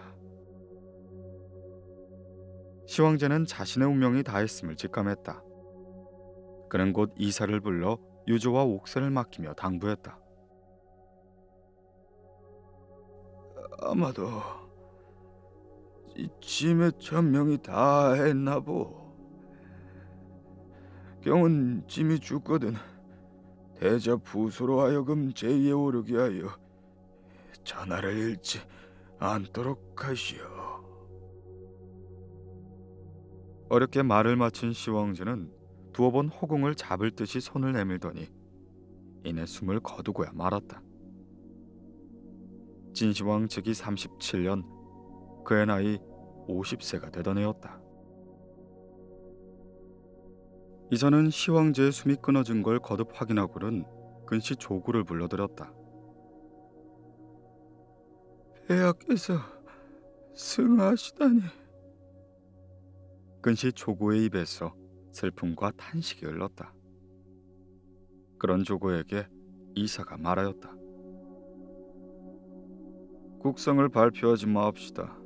시황제는 자신의 운명이 다했음을 직감했다. 그는 곧 이사를 불러 유조와 옥새를 맡기며 당부했다. 아마도 짐의 천명이 다 했나보. 경은 짐이 죽거든 대자 부소로 하여금 제위에 오르게 하여 전하를 잃지 않도록 하시오. 어렵게 말을 마친 시황제는 두어 번 허공을 잡을 듯이 손을 내밀더니 이내 숨을 거두고야 말았다. 진시황 즉위 37년, 그의 나이 50세가 되던 해였다. 이사는 시황제의 숨이 끊어진 걸 거듭 확인하고는 근시 조구를 불러들였다. 폐하께서 승하시다니. 근시 조고의 입에서 슬픔과 탄식이 흘렀다. 그런 조고에게 이사가 말하였다. 국성을 발표하지 마옵시다.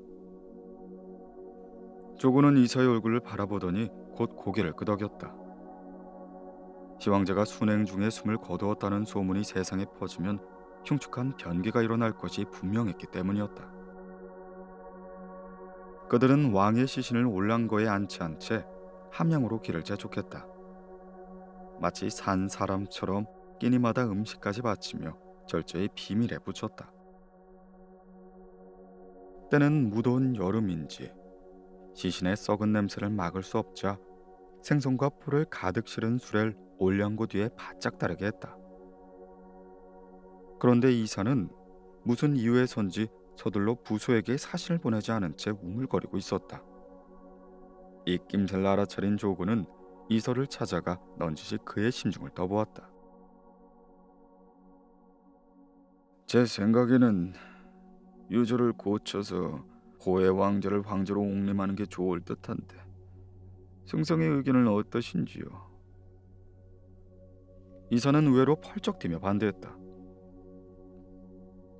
조고는 이사의 얼굴을 바라보더니 곧 고개를 끄덕였다. 시황제가 순행 중에 숨을 거두었다는 소문이 세상에 퍼지면 흉측한 변개가 일어날 것이 분명했기 때문이었다. 그들은 왕의 시신을 올랑거에 안치 않은 채 함양으로 길을 재촉했다. 마치 산 사람처럼 끼니마다 음식까지 바치며 절제의 비밀에 붙였다. 때는 무더운 여름인지 시신의 썩은 냄새를 막을 수 없자 생선과 풀을 가득 실은 수레를 올량고 뒤에 바짝 따르게 했다. 그런데 이사는 무슨 이유에선지 서둘러 부소에게 사신을 보내지 않은 채 우물거리고 있었다. 이 낌새를 알아차린 조고는 이서를 찾아가 넌지시 그의 심중을 떠보았다. 제 생각에는 유저를 고쳐서 호의 왕자를 황제로 옹림하는 게 좋을 듯한데 승성의 의견은 어떠신지요? 이사는 의외로 펄쩍 뛰며 반대했다.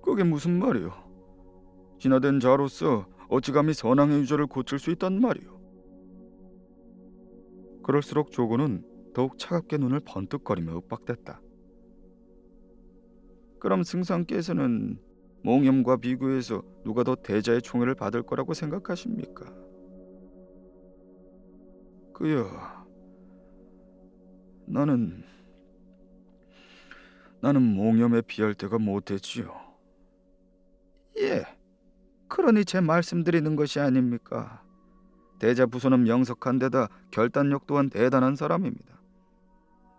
그게 무슨 말이요? 진화된 자로서 어찌 감히 선왕의 유저를 고칠 수 있단 말이요? 그럴수록 조고는 더욱 차갑게 눈을 번뜩거리며 윽박댔다. 그럼 승상께서는 몽염과 비교해서 누가 더 대자의 총애를 받을 거라고 생각하십니까? 그여, 나는 몽염에 비할 때가 못했지요. 예, 그러니 제 말씀드리는 것이 아닙니까? 대자 부소는 명석한 데다 결단력 또한 대단한 사람입니다.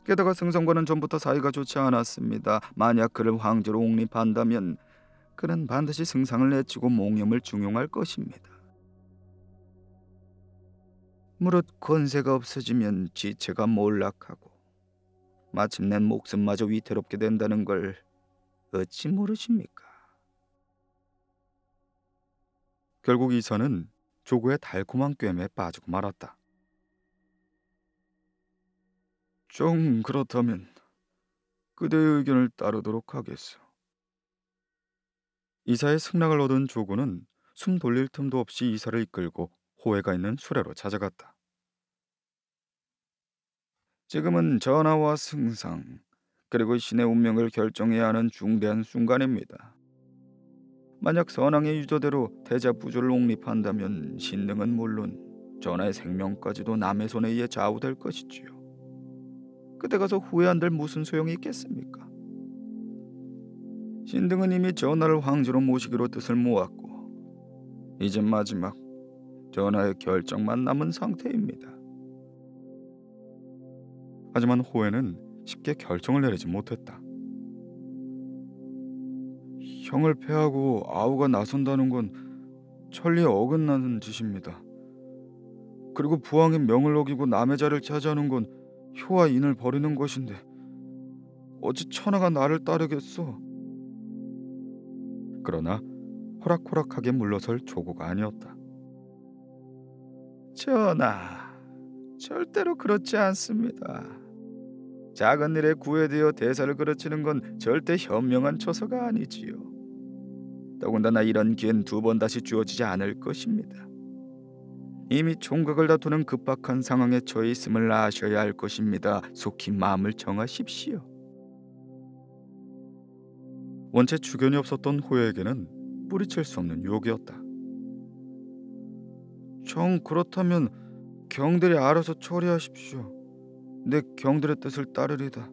게다가 승성과는 전부터 사이가 좋지 않았습니다. 만약 그를 황제로 옹립한다면 그는 반드시 승상을 내치고 몽염을 중용할 것입니다. 무릇 권세가 없어지면 지체가 몰락하고 마침내 목숨마저 위태롭게 된다는 걸 어찌 모르십니까? 결국 이선은 조고의 달콤한 꿰매에 빠지고 말았다. 좀 그렇다면 그대의 의견을 따르도록 하겠소. 이사의 승낙을 얻은 조고는 숨 돌릴 틈도 없이 이사를 이끌고 호회가 있는 수레로 찾아갔다. 지금은 전하와 승상 그리고 신의 운명을 결정해야 하는 중대한 순간입니다. 만약 선왕의 유저대로 대자 부조를 옹립한다면 신등은 물론 전하의 생명까지도 남의 손에 의해 좌우될 것이지요. 그때 가서 후회한들 무슨 소용이 있겠습니까? 신등은 이미 전하를 황제로 모시기로 뜻을 모았고 이제 마지막 전하의 결정만 남은 상태입니다. 하지만 호회는 쉽게 결정을 내리지 못했다. 형을 패하고 아우가 나선다는 건 천리에 어긋나는 짓입니다. 그리고 부왕의 명을 어기고 남의 자를 차지하는 건 효와 인을 버리는 것인데 어찌 천하가 나를 따르겠소? 그러나 호락호락하게 물러설 조고가 아니었다. 전하, 절대로 그렇지 않습니다. 작은 일에 구애되어 대사를 그르치는 건 절대 현명한 처사가 아니지요. 더군다나 이런 기회는 두 번 다시 주어지지 않을 것입니다. 이미 총각을 다투는 급박한 상황에 처해 있음을 아셔야 할 것입니다. 속히 마음을 정하십시오. 원체 주견이 없었던 호에게는 뿌리칠 수 없는 유혹이었다. 정 그렇다면 경들이 알아서 처리하십시오. 내 경들의 뜻을 따르리다.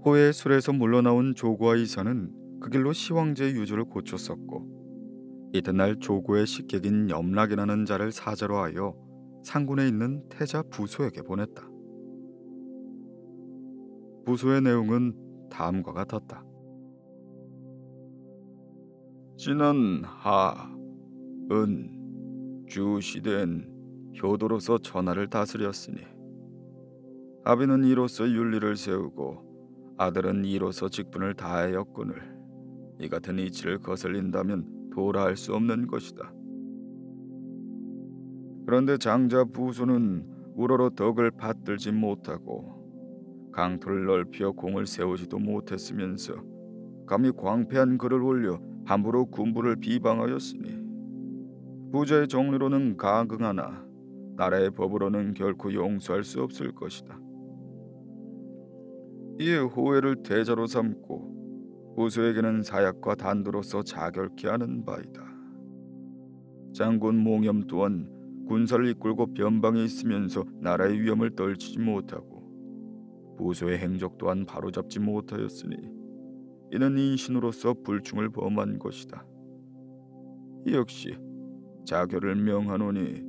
호의 술에서 물러나온 조고와 이사는 그 길로 시황제의 유주를 고쳤었고 이튿날 조고의 식객인 염락이라는 자를 사자로 하여 상군에 있는 태자 부소에게 보냈다. 부소의 내용은 다음과 같았다. 지난 하, 은, 주 시대엔 효도로서 전하를 다스렸으니 아비는 이로써 윤리를 세우고 아들은 이로써 직분을 다하였거늘 이 같은 이치를 거슬린다면 도라할 수 없는 것이다. 그런데 장자 부소는 우러러 덕을 받들지 못하고 강토를 넓혀 공을 세우지도 못했으면서 감히 광패한 글을 올려 함부로 군부를 비방하였으니 부자의 정리로는 가긍하나 나라의 법으로는 결코 용서할 수 없을 것이다. 이에 호회를 대자로 삼고 부소에게는 사약과 단도로서 자결케 하는 바이다. 장군 몽염 또한 군사를 이끌고 변방에 있으면서 나라의 위험을 떨치지 못하고 부소의 행적 또한 바로잡지 못하였으니 이는 인신으로서 불충을 범한 것이다. 이 역시 자결을 명하노니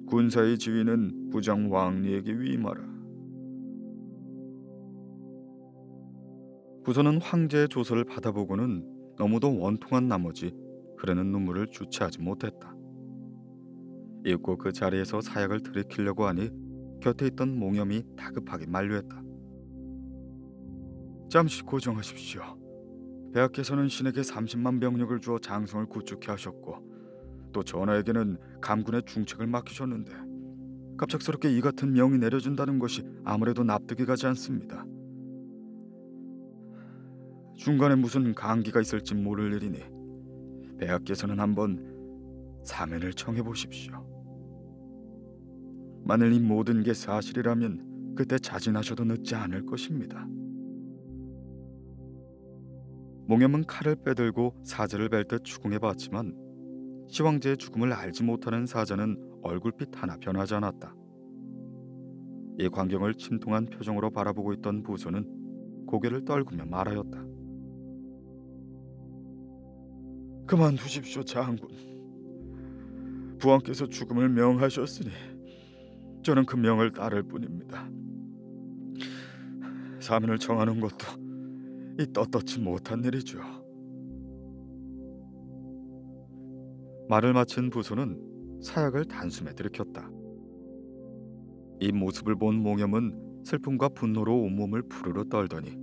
군사의 지위는 부장 왕리에게 위임하라. 부소는 황제의 조서를 받아보고는 너무도 원통한 나머지 흐르는 눈물을 주체하지 못했다. 이윽고 그 자리에서 사약을 들이키려고 하니 곁에 있던 몽염이 다급하게 만류했다. 잠시 고정하십시오. 폐하께서는 신에게 30만 병력을 주어 장성을 구축해 하셨고 또 전하에게는 감군의 중책을 맡기셨는데 갑작스럽게 이 같은 명이 내려진다는 것이 아무래도 납득이 가지 않습니다. 중간에 무슨 강기가 있을지 모를 일이니 폐하께서는 한번 사면을 청해 보십시오. 만일 이 모든 게 사실이라면 그때 자진하셔도 늦지 않을 것입니다. 몽염은 칼을 빼들고 사자를 벨 듯 추궁해봤지만 시황제의 죽음을 알지 못하는 사자는 얼굴빛 하나 변하지 않았다. 이 광경을 침통한 표정으로 바라보고 있던 부소는 고개를 떨구며 말하였다. 그만두십시오, 장군. 부왕께서 죽음을 명하셨으니 저는 그 명을 따를 뿐입니다. 사면을 청하는 것도 이 떳떳지 못한 일이죠. 말을 마친 부소는 사약을 단숨에 들이켰다. 이 모습을 본 몽염은 슬픔과 분노로 온몸을 부르르 떨더니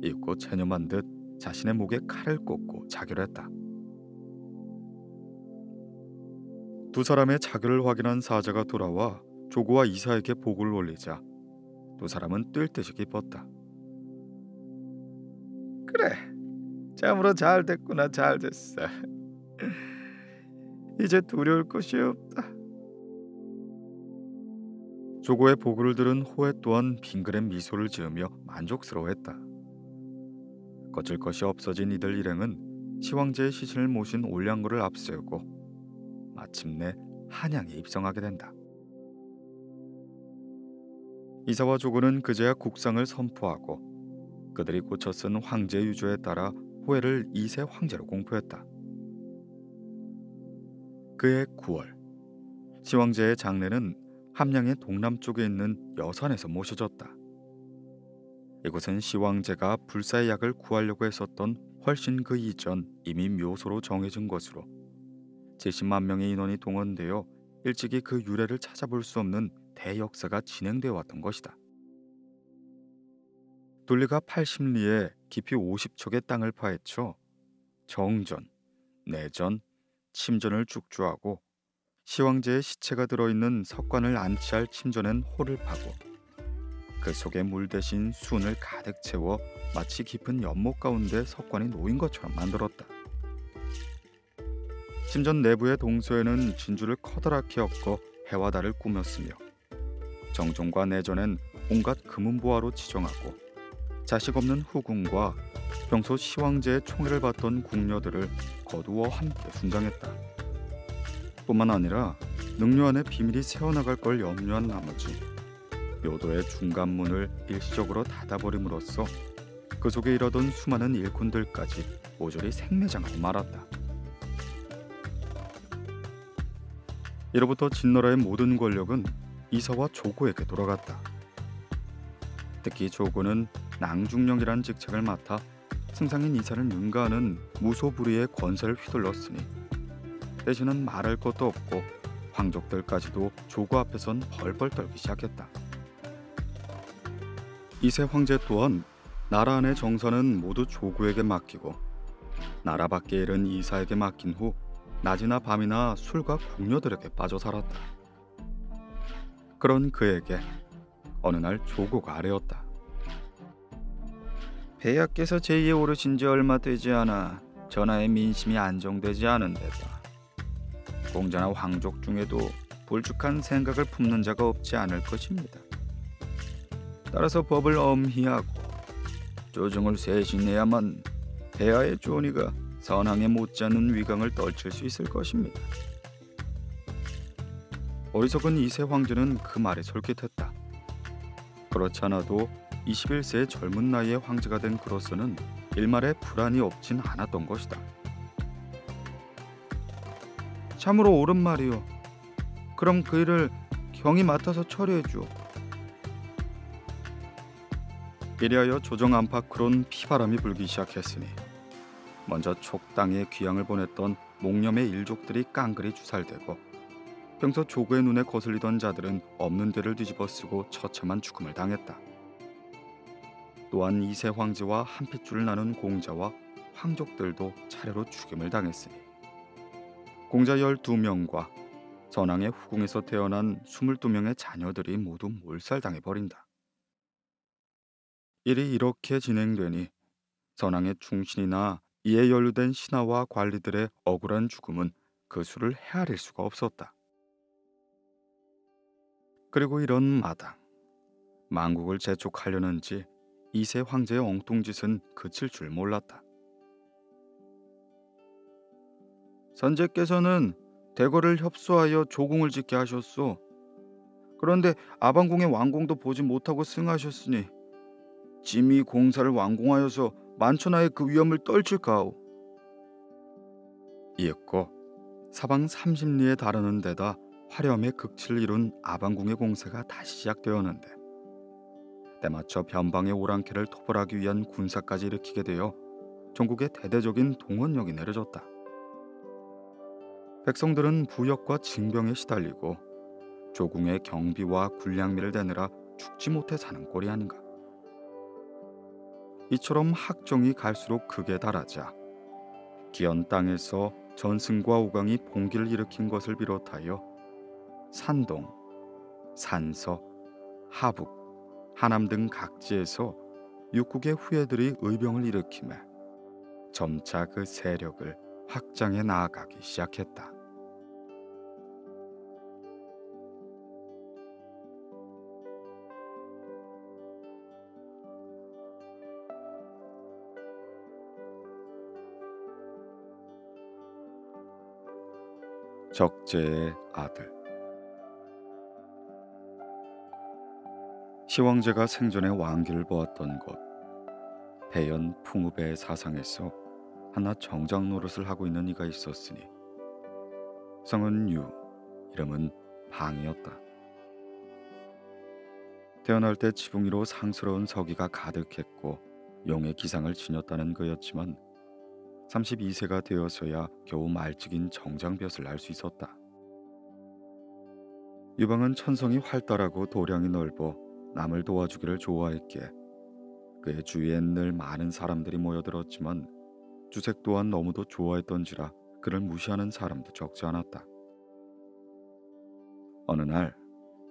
이윽고 체념한 듯 자신의 목에 칼을 꽂고 자결했다. 두 사람의 자결을 확인한 사자가 돌아와 조고와 이사에게 복을 올리자 두 사람은 뛸 듯이 기뻤다. 그래, 참으로 잘 됐구나. 잘 됐어. 이제 두려울 것이 없다. 조고의 보고를 들은 호에 또한 빙그레 미소를 지으며 만족스러워했다. 거칠 것이 없어진 이들 일행은 시황제의 시신을 모신 올량고를 앞세우고 마침내 한양에 입성하게 된다. 이사와 조고는 그제야 국상을 선포하고 그들이 고쳐 쓴 황제 유조에 따라 호해를 2세 황제로 공포했다. 그해 9월 시황제의 장례는 함양의 동남쪽에 있는 여산에서 모셔졌다. 이곳은 시황제가 불사의 약을 구하려고 했었던 훨씬 그 이전 이미 묘소로 정해진 것으로 70만 명의 인원이 동원되어 일찍이 그 유래를 찾아볼 수 없는 대역사가 진행되어 왔던 것이다. 둘리가 80리에 깊이 50척의 땅을 파헤쳐 정전, 내전, 침전을 축조하고 시황제의 시체가 들어있는 석관을 안치할 침전엔 홀을 파고 그 속에 물 대신 순을 가득 채워 마치 깊은 연못 가운데 석관이 놓인 것처럼 만들었다. 침전 내부의 동서에는 진주를 커다랗게 엮어 해와 달을 꾸몄으며 정전과 내전엔 온갖 금은보화로 지정하고 자식 없는 후궁과 평소 시황제의 총애를 받던 궁녀들을 거두어 함께 순장했다. 뿐만 아니라 능료 안에 비밀이 새어나갈 걸 염려한 나머지 묘도의 중간문을 일시적으로 닫아버림으로써 그 속에 일하던 수많은 일꾼들까지 모조리 생매장하고 말았다. 이로부터 진나라의 모든 권력은 이사와 조고에게 돌아갔다. 특히 조고는 낭중령이라는 직책을 맡아 승상인 이사를 능가하는 무소불위의 권세를 휘둘렀으니 대신은 말할 것도 없고 황족들까지도 조고 앞에선 벌벌 떨기 시작했다. 이세 황제 또한 나라 안의 정사는 모두 조고에게 맡기고 나라 밖의 일은 이사에게 맡긴 후 낮이나 밤이나 술과 궁녀들에게 빠져 살았다. 그런 그에게 어느 날 조고가 아뢰었다. 폐하께서 제2에 오르신 지 얼마 되지 않아 전하의 민심이 안정되지 않은 데다 공자나 황족 중에도 볼죽한 생각을 품는 자가 없지 않을 것입니다. 따라서 법을 엄히하고 조정을 세신해야만 폐하의 존의가 선왕에 못지않은 위강을 떨칠 수 있을 것입니다. 어리석은 이세 황제는 그 말에 솔깃했다. 그렇지 않아도 21세의 젊은 나이에 황제가 된 그로서는 일말의 불안이 없진 않았던 것이다. 참으로 옳은 말이오. 그럼 그 일을 경이 맡아서 처리해 주오. 이리하여 조정 안팎으론 피바람이 불기 시작했으니 먼저 촉당에 귀양을 보냈던 목념의 일족들이 깡그리 주살되고 평소 조구의 눈에 거슬리던 자들은 없는 데를 뒤집어 쓰고 처참한 죽음을 당했다. 또한 이세 황제와 한 핏줄을 나눈 공자와 황족들도 차례로 죽임을 당했으니 공자 12명과 선왕의 후궁에서 태어난 22명의 자녀들이 모두 몰살당해 버린다. 일이 이렇게 진행되니 선왕의 충신이나 이에 연루된 신하와 관리들의 억울한 죽음은 그 수를 헤아릴 수가 없었다. 그리고 이런 마당, 만국을 재촉하려는지 이세 황제의 엉뚱짓은 그칠 줄 몰랐다. 선제께서는 대거를 협소하여 조궁을 짓게 하셨소. 그런데 아방궁의 완공도 보지 못하고 승하셨으니 짐이 공사를 완공하여서 만천하의 그 위험을 떨칠까오. 이윽고 사방 30리에 달하는 데다 화려함의 극치를 이룬 아방궁의 공사가 다시 시작되었는데 때맞춰 변방의 오랑캐를 토벌하기 위한 군사까지 일으키게 되어 전국에 대대적인 동원력이 내려졌다. 백성들은 부역과 징병에 시달리고 조궁의 경비와 군량미를 대느라 죽지 못해 사는 꼴이 아닌가. 이처럼 학정이 갈수록 극에 달하자 기현 땅에서 전승과 오강이 봉기를 일으킨 것을 비롯하여 산동, 산서, 하북, 하남 등 각지에서 육국의 후예들이 의병을 일으키며 점차 그 세력을 확장해 나아가기 시작했다. 적재의 아들. 시황제가 생전에 왕기를 보았던 곳 배연 풍우배의 사상에서 하나 정장 노릇을 하고 있는 이가 있었으니 성은 유, 이름은 방이었다. 태어날 때 지붕이로 상스러운 서기가 가득했고 용의 기상을 지녔다는 그였지만 32세가 되어서야 겨우 말찍인 정장볕을 알 수 있었다. 유방은 천성이 활달하고 도량이 넓어 남을 도와주기를 좋아했기에 그의 주위엔 늘 많은 사람들이 모여들었지만 주색 또한 너무도 좋아했던지라 그를 무시하는 사람도 적지 않았다. 어느 날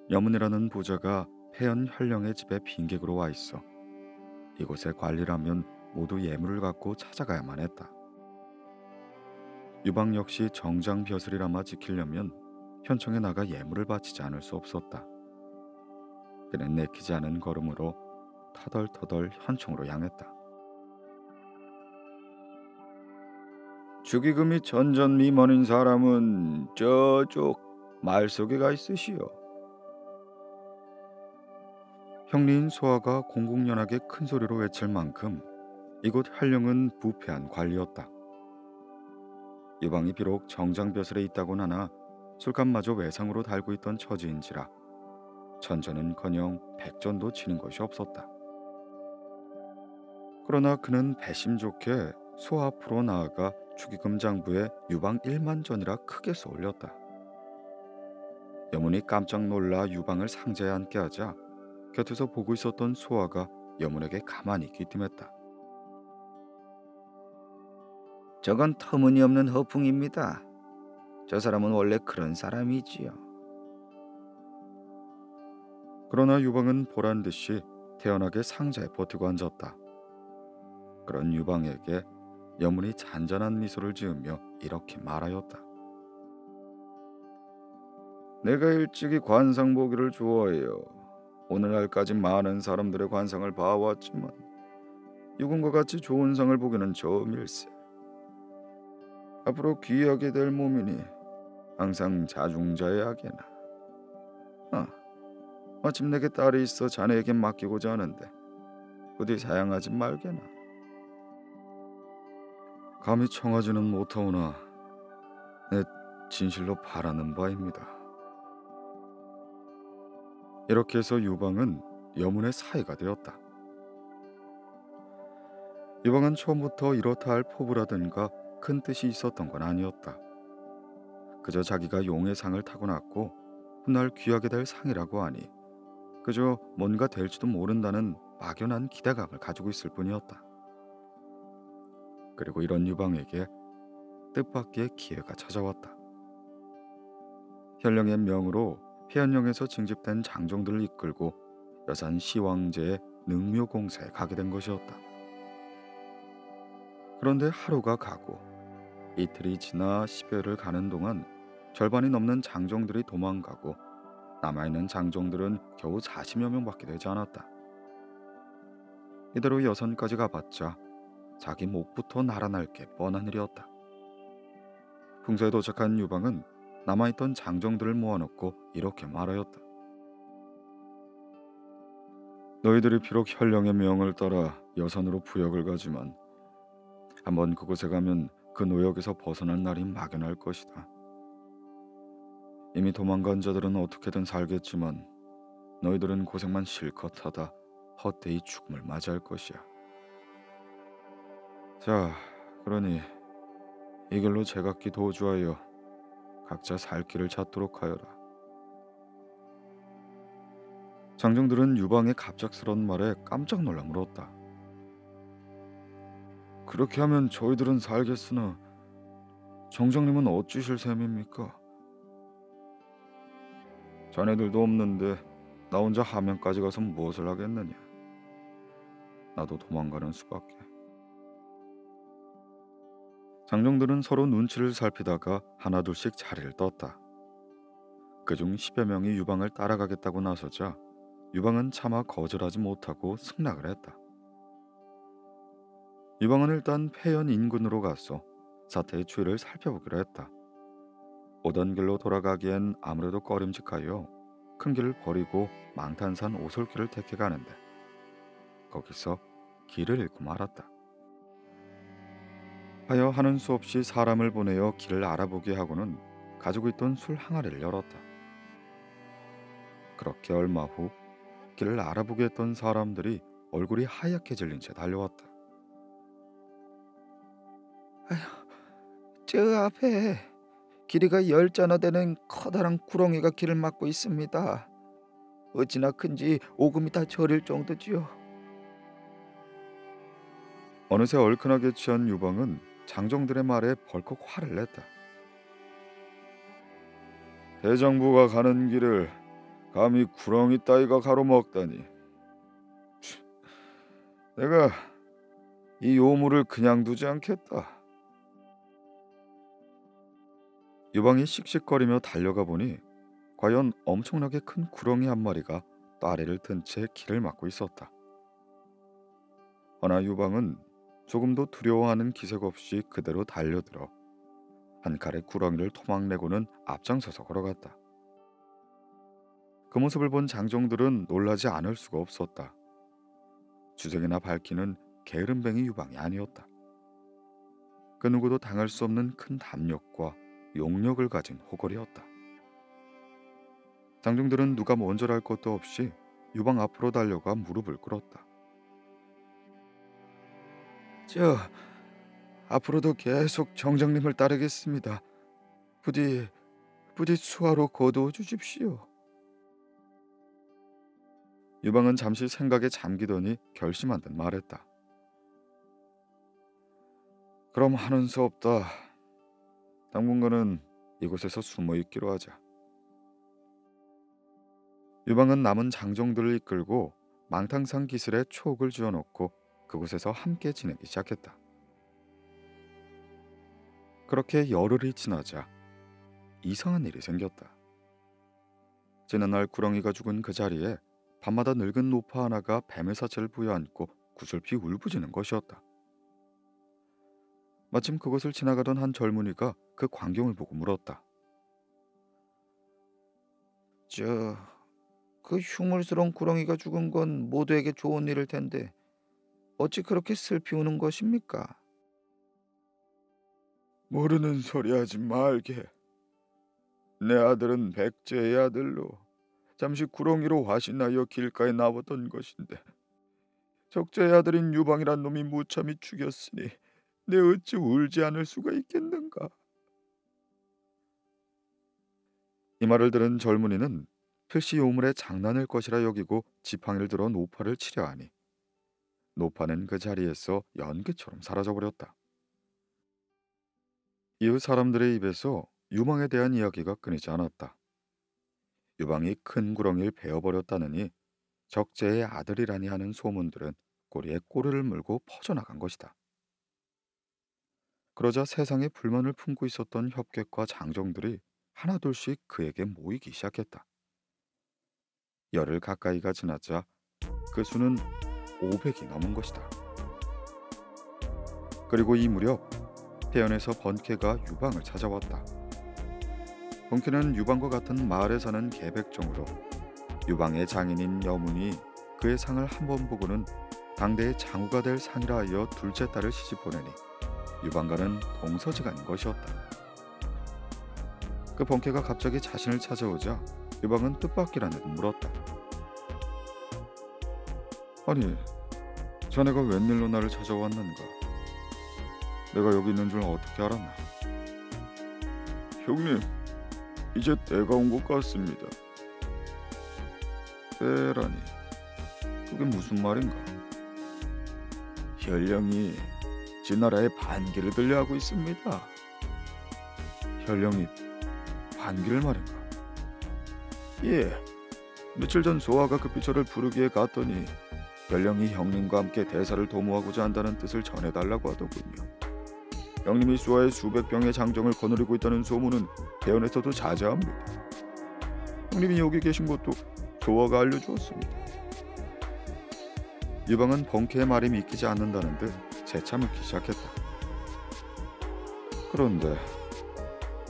여문이라는 부자가 폐연 현령의 집에 빈객으로 와 있어 이곳에 관리라면 모두 예물을 갖고 찾아가야만 했다. 유방 역시 정장 벼슬이라마 지키려면 현청에 나가 예물을 바치지 않을 수 없었다. 그는 내키지 않은 걸음으로 터덜터덜 현청으로 향했다. 축의금이 전전미먼인 사람은 저쪽 마을 속에 가 있으시오. 형리인 소아가 공공연하게 큰 소리로 외칠 만큼 이곳 현령은 부패한 관리였다. 유방이 비록 정장벼슬에 있다곤 하나 술값마저 외상으로 달고 있던 처지인지라 천전은커녕 백전도 치는 것이 없었다. 그러나 그는 배심 좋게 소 앞으로 나아가 축의금 장부에 유방 1만 전이라 크게 써올렸다. 여문이 깜짝 놀라 유방을 상자에 앉게 하자 곁에서 보고 있었던 소아가 여문에게 가만히 귀띔했다. 저건 터무니없는 허풍입니다. 저 사람은 원래 그런 사람이지요. 그러나 유방은 보란듯이 태연하게 상자에 버티고 앉았다. 그런 유방에게 여문이 잔잔한 미소를 지으며 이렇게 말하였다. 내가 일찍이 관상 보기를 좋아해요. 오늘날까지 많은 사람들의 관상을 봐왔지만 이군과 같이 좋은 상을 보기는 처음일세. 앞으로 귀하게 될 몸이니 항상 자중자의 악에나. 마침 내게 딸이 있어 자네에게 맡기고자 하는데 부디 사양하지 말게나. 감히 청하지는 못하오나 내 진실로 바라는 바입니다. 이렇게 해서 유방은 여문의 사이가 되었다. 유방은 처음부터 이렇다 할 포부라든가 큰 뜻이 있었던 건 아니었다. 그저 자기가 용의 상을 타고났고 훗날 귀하게 될 상이라고 하니 그저 뭔가 될지도 모른다는 막연한 기대감을 가지고 있을 뿐이었다. 그리고 이런 유방에게 뜻밖의 기회가 찾아왔다. 현령의 명으로 폐연령에서 징집된 장정들을 이끌고 여산 시황제의 능묘공사에 가게 된 것이었다. 그런데 하루가 가고 이틀이 지나 10여를 가는 동안 절반이 넘는 장정들이 도망가고 남아있는 장정들은 겨우 40여 명밖에 되지 않았다. 이대로 여선까지 가봤자 자기 목부터 날아날 게 뻔한 일이었다. 풍사에 도착한 유방은 남아있던 장정들을 모아놓고 이렇게 말하였다. 너희들이 비록 현령의 명을 따라 여선으로 부역을 가지만 한번 그곳에 가면 그 노역에서 벗어날 날이 막연할 것이다. 이미 도망간 자들은 어떻게든 살겠지만 너희들은 고생만 실컷 하다 헛되이 죽음을 맞이할 것이야. 자, 그러니 이 길로 제각기 도주하여 각자 살 길을 찾도록 하여라. 장정들은 유방의 갑작스런 말에 깜짝 놀라 물었다. 그렇게 하면 저희들은 살겠으나 정정님은 어찌실 셈입니까? 자네들도 없는데 나 혼자 하면까지 가서 무엇을 하겠느냐. 나도 도망가는 수밖에. 장정들은 서로 눈치를 살피다가 하나둘씩 자리를 떴다. 그중 10여 명이 유방을 따라가겠다고 나서자 유방은 차마 거절하지 못하고 승낙을 했다. 유방은 일단 폐연 인근으로 가서 사태의 추이를 살펴보기로 했다. 오던 길로 돌아가기엔 아무래도 꺼림직하여 큰 길을 버리고 망탄산 오솔길을 택해 가는데 거기서 길을 잃고 말았다. 하여 하는 수 없이 사람을 보내어 길을 알아보게 하고는 가지고 있던 술 항아리를 열었다. 그렇게 얼마 후 길을 알아보게 했던 사람들이 얼굴이 하얗게 질린 채 달려왔다. 저 앞에 길이가 10자나 되는 커다란 구렁이가 길을 막고 있습니다. 어찌나 큰지 오금이 다 저릴 정도지요. 어느새 얼큰하게 취한 유방은 장정들의 말에 벌컥 화를 냈다. 대장부가 가는 길을 감히 구렁이 따위가 가로막다니. 내가 이 요물을 그냥 두지 않겠다. 유방이 씩씩거리며 달려가 보니 과연 엄청나게 큰 구렁이 한 마리가 다리를 든 채 길을 막고 있었다. 허나 유방은 조금도 두려워하는 기색 없이 그대로 달려들어 한 칼에 구렁이를 토막내고는 앞장서서 걸어갔다. 그 모습을 본 장정들은 놀라지 않을 수가 없었다. 주색이나 밝히는 게으름뱅이 유방이 아니었다. 그 누구도 당할 수 없는 큰 담력과 용력을 가진 호걸이었다. 장정들은 누가 먼저랄 것도 없이 유방 앞으로 달려가 무릎을 꿇었다. 저 앞으로도 계속 정정님을 따르겠습니다. 부디 수하로 거두어 주십시오. 유방은 잠시 생각에 잠기더니 결심한 듯 말했다. 그럼 하는 수 없다. 당분간은 이곳에서 숨어 있기로 하자. 유방은 남은 장정들을 이끌고 망탕산 기슬에 초옥을 지어놓고 그곳에서 함께 지내기 시작했다. 그렇게 열흘이 지나자 이상한 일이 생겼다. 지난날 구렁이가 죽은 그 자리에 밤마다 늙은 노파 하나가 뱀의 사체를 부여안고 구슬피 울부짖는 것이었다. 마침 그곳을 지나가던 한 젊은이가 그 광경을 보고 물었다. 그 흉물스러운 구렁이가 죽은 건 모두에게 좋은 일일 텐데 어찌 그렇게 슬피 우는 것입니까? 모르는 소리 하지 말게. 내 아들은 백제의 아들로 잠시 구렁이로 화신하여 길가에 나왔던 것인데 적재의 아들인 유방이란 놈이 무참히 죽였으니 내 어찌 울지 않을 수가 있겠는가. 이 말을 들은 젊은이는 필시 요물의 장난일 것이라 여기고 지팡이를 들어 노파를 치려 하니 노파는 그 자리에서 연기처럼 사라져버렸다. 이후 사람들의 입에서 유방에 대한 이야기가 끊이지 않았다. 유방이 큰 구렁이를 베어버렸다느니 적재의 아들이라니 하는 소문들은 꼬리에 꼬리를 물고 퍼져나간 것이다. 그러자 세상에 불만을 품고 있었던 협객과 장정들이 하나둘씩 그에게 모이기 시작했다. 열흘 가까이가 지나자 그 수는 500이 넘은 것이다. 그리고 이 무렵 태연에서 번케가 유방을 찾아왔다. 번케는 유방과 같은 마을에 사는 계백종으로 유방의 장인인 여문이 그의 상을 한 번 보고는 당대의 장후가 될 상이라 하여 둘째 딸을 시집 보내니 유방과는 동서지간인 것이었다. 그 번케가 갑자기 자신을 찾아오자 유방은 뜻밖이라는 듯 물었다. 아니, 자네가 웬일로 나를 찾아왔는가? 내가 여기 있는 줄 어떻게 알았나? 형님, 이제 때가 온 것 같습니다. 때라니, 그게 무슨 말인가? 현령이 진나라에 반기를 들려 하고 있습니다. 현령이 반기를 말인가? 예, 며칠 전 소아가 급히 저를 부르기에 갔더니 현령이 형님과 함께 대사를 도모하고자 한다는 뜻을 전해달라고 하더군요. 형님이 수아의 수백 병의 장정을 거느리고 있다는 소문은 대원에서도 자자합니다. 형님이 여기 계신 것도 소아가 알려주었습니다. 유방은 번케의 말이 믿기지 않는다는 듯 재차 묻기 시작했다. 그런데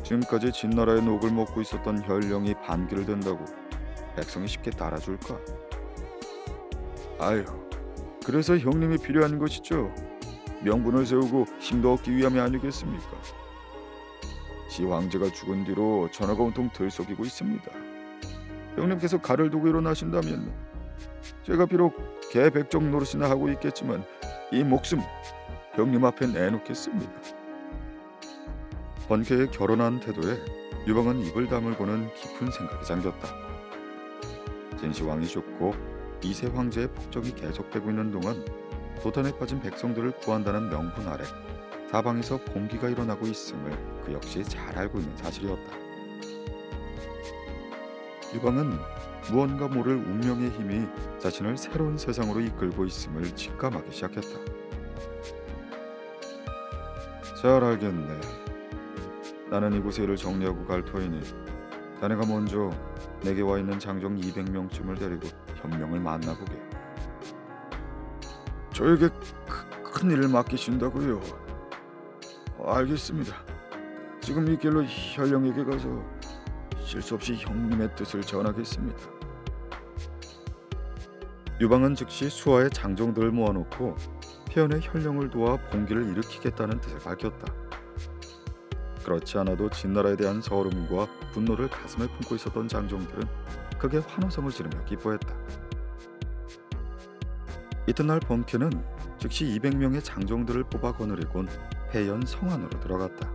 지금까지 진나라의 녹을 먹고 있었던 현령이 반기를 든다고 백성이 쉽게 따라줄까? 아유, 그래서 형님이 필요한 것이죠. 명분을 세우고 힘도 얻기 위함이 아니겠습니까? 시 황제가 죽은 뒤로 전하가 온통 들썩이고 있습니다. 형님께서 칼을 두고 일어나신다면 제가 비록 개백정 노릇이나 하고 있겠지만 이 목숨 형님 앞에 내놓겠습니다. 번케의 결혼한 태도에 유방은 입을 다물고는 깊은 생각에 잠겼다. 진시황이 죽고 이세 황제의 폭정이 계속되고 있는 동안 도탄에 빠진 백성들을 구한다는 명분 아래 사방에서 봉기가 일어나고 있음을 그 역시 잘 알고 있는 사실이었다. 유방은 무언가 모를 운명의 힘이 자신을 새로운 세상으로 이끌고 있음을 직감하기 시작했다. 잘 알겠네. 나는 이곳에 일을 정리하고 갈 터이니 자네가 먼저 내게 와 있는 장정 200명쯤을 데리고 현명을 만나보게. 저에게 큰 일을 맡기신다고요? 알겠습니다. 지금 이 길로 현령에게 가서 실수 없이 형님의 뜻을 전하겠습니다. 유방은 즉시 수하의 장정들을 모아놓고 태연의 현령을 도와 봉기를 일으키겠다는 뜻을 밝혔다. 그렇지 않아도 진나라에 대한 서름과 분노를 가슴에 품고 있었던 장정들은 크게 환호성을 지르며 기뻐했다. 이튿날 번케는 즉시 200명의 장정들을 뽑아 거느리곤 해연 성안으로 들어갔다.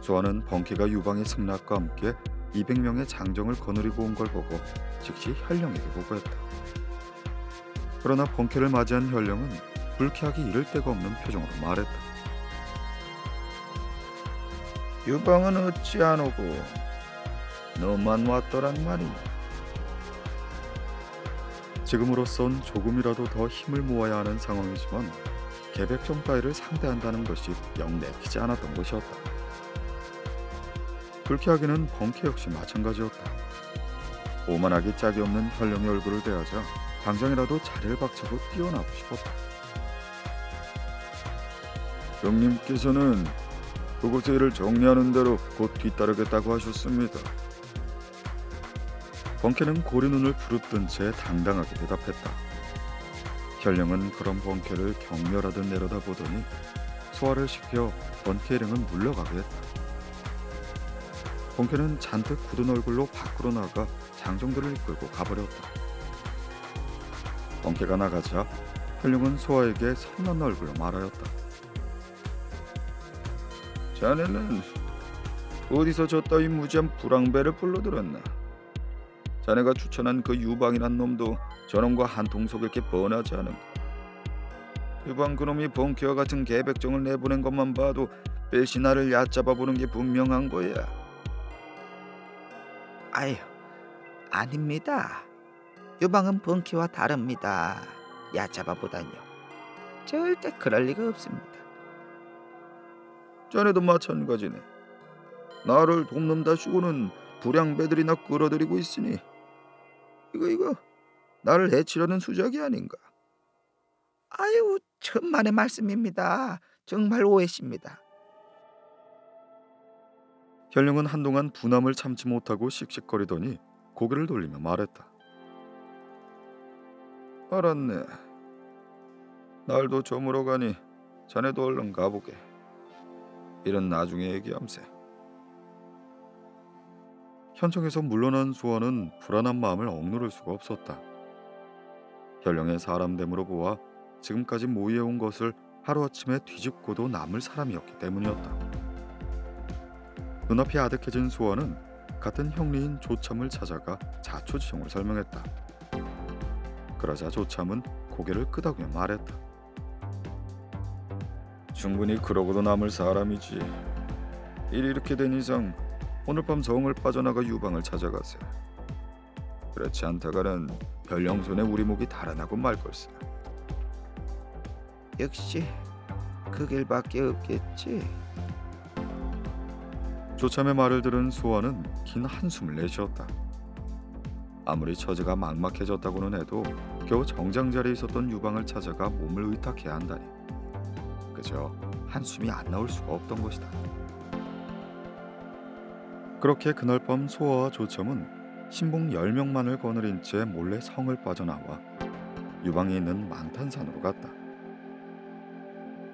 수아는 번케가 유방의 승낙과 함께 200명의 장정을 거느리고 온 걸 보고 즉시 현령에게 보고했다. 그러나 번케를 맞이한 현령은 불쾌하기 이를 데가 없는 표정으로 말했다. 유방은 어찌 안 오고 너만 왔더란 말이냐. 지금으로선 조금이라도 더 힘을 모아야 하는 상황이지만 계백정 따위를 상대한다는 것이 영 내키지 않았던 것이었다. 불쾌하기는 번케 역시 마찬가지였다. 오만하기 짝이 없는 현령의 얼굴을 대하자 당장이라도 자리를 박차고 뛰어나고 싶었다. 형님께서는 그곳의 일을 정리하는 대로 곧 뒤따르겠다고 하셨습니다. 번케는 고리 눈을 부릅뜬 채 당당하게 대답했다. 현령은 그런 번케를 경멸하듯 내려다보더니 소화를 시켜 번케 일행은 물러가게 했다. 번케는 잔뜩 굳은 얼굴로 밖으로 나가 장정들을 이끌고 가버렸다. 뻥개가 나가자 현룡은 소아에게 선한 얼굴로 말하였다. 자네는 어디서 저 따위 무지한 불황배를 불러들었나? 자네가 추천한 그 유방이란 놈도 저놈과 한통 속일 게 뻔하지 않은가? 유방 그놈이 벙케와 같은 계백종을 내보낸 것만 봐도 배신아를 얕잡아 보는 게 분명한 거야. 아유, 아닙니다. 유방은 벙키와 다릅니다. 얕잡아 보다니요. 절대 그럴 리가 없습니다. 자네도 마찬가지네. 나를 돕는다시고는 불량배들이나 끌어들이고 있으니 이거 나를 해치려는 수작이 아닌가? 아유, 천만의 말씀입니다. 정말 오해십니다. 현룡은 한동안 분함을 참지 못하고 씩씩거리더니 고개를 돌리며 말했다. 알았네. 날도 저물어 가니 자네도 얼른 가보게. 일은 나중에 얘기함세. 현청에서 물러난 수아는 불안한 마음을 억누를 수가 없었다. 현룡의 사람됨으로 보아 지금까지 모의해온 것을 하루아침에 뒤집고도 남을 사람이었기 때문이었다. 눈앞이 아득해진 수아는 같은 형리인 조참을 찾아가 자초지종을 설명했다. 그러자 조참은 고개를 끄덕이며 말했다. 충분히 그러고도 남을 사람이지. 일이 이렇게 된 이상 오늘 밤 성을 빠져나가 유방을 찾아가세. 그렇지 않다가는 별령손에 우리 목이 달아나고 말 걸세. 역시 그 길밖에 없겠지. 조참의 말을 들은 수아는 긴 한숨을 내쉬었다. 아무리 처지가 막막해졌다고는 해도 겨우 정장 자리에 있었던 유방을 찾아가 몸을 의탁해야 한다니 그저 한숨이 안 나올 수가 없던 것이다. 그렇게 그날 밤 수아와 조참은 신봉 10명만을 거느린 채 몰래 성을 빠져나와 유방이 있는 망탄산으로 갔다.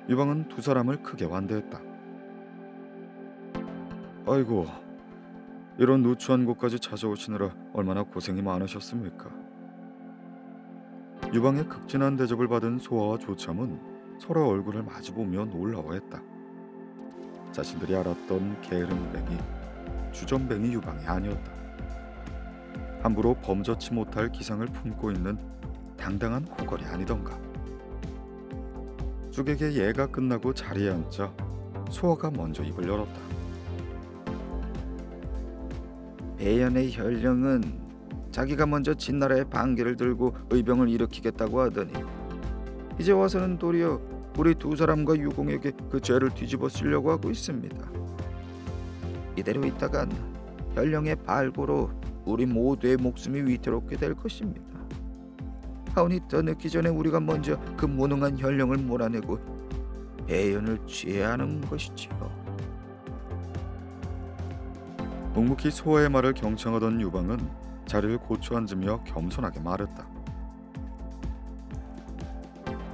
유방은 두 사람을 크게 환대했다. 아이고, 이런 누추한 곳까지 찾아오시느라 얼마나 고생이 많으셨습니까? 유방의 극진한 대접을 받은 소아와 조참은 서로 얼굴을 마주보며 놀라워했다. 자신들이 알았던 게으름뱅이, 주전뱅이 유방이 아니었다. 함부로 범접치 못할 기상을 품고 있는 당당한 호걸이 아니던가. 쑥에게 예가 끝나고 자리에 앉자 소아가 먼저 입을 열었다. 배연의 현령은 자기가 먼저 진나라의 반기를 들고 의병을 일으키겠다고 하더니 이제 와서는 도리어 우리 두 사람과 유공에게 그 죄를 뒤집어 쓰려고 하고 있습니다. 이대로 있다간 현령의 발고로 우리 모두의 목숨이 위태롭게 될 것입니다. 하오니 더 늦기 전에 우리가 먼저 그 무능한 현령을 몰아내고 배연을 취하는 것이지요. 묵묵히 소아의 말을 경청하던 유방은 자리를 고쳐 앉으며 겸손하게 말했다.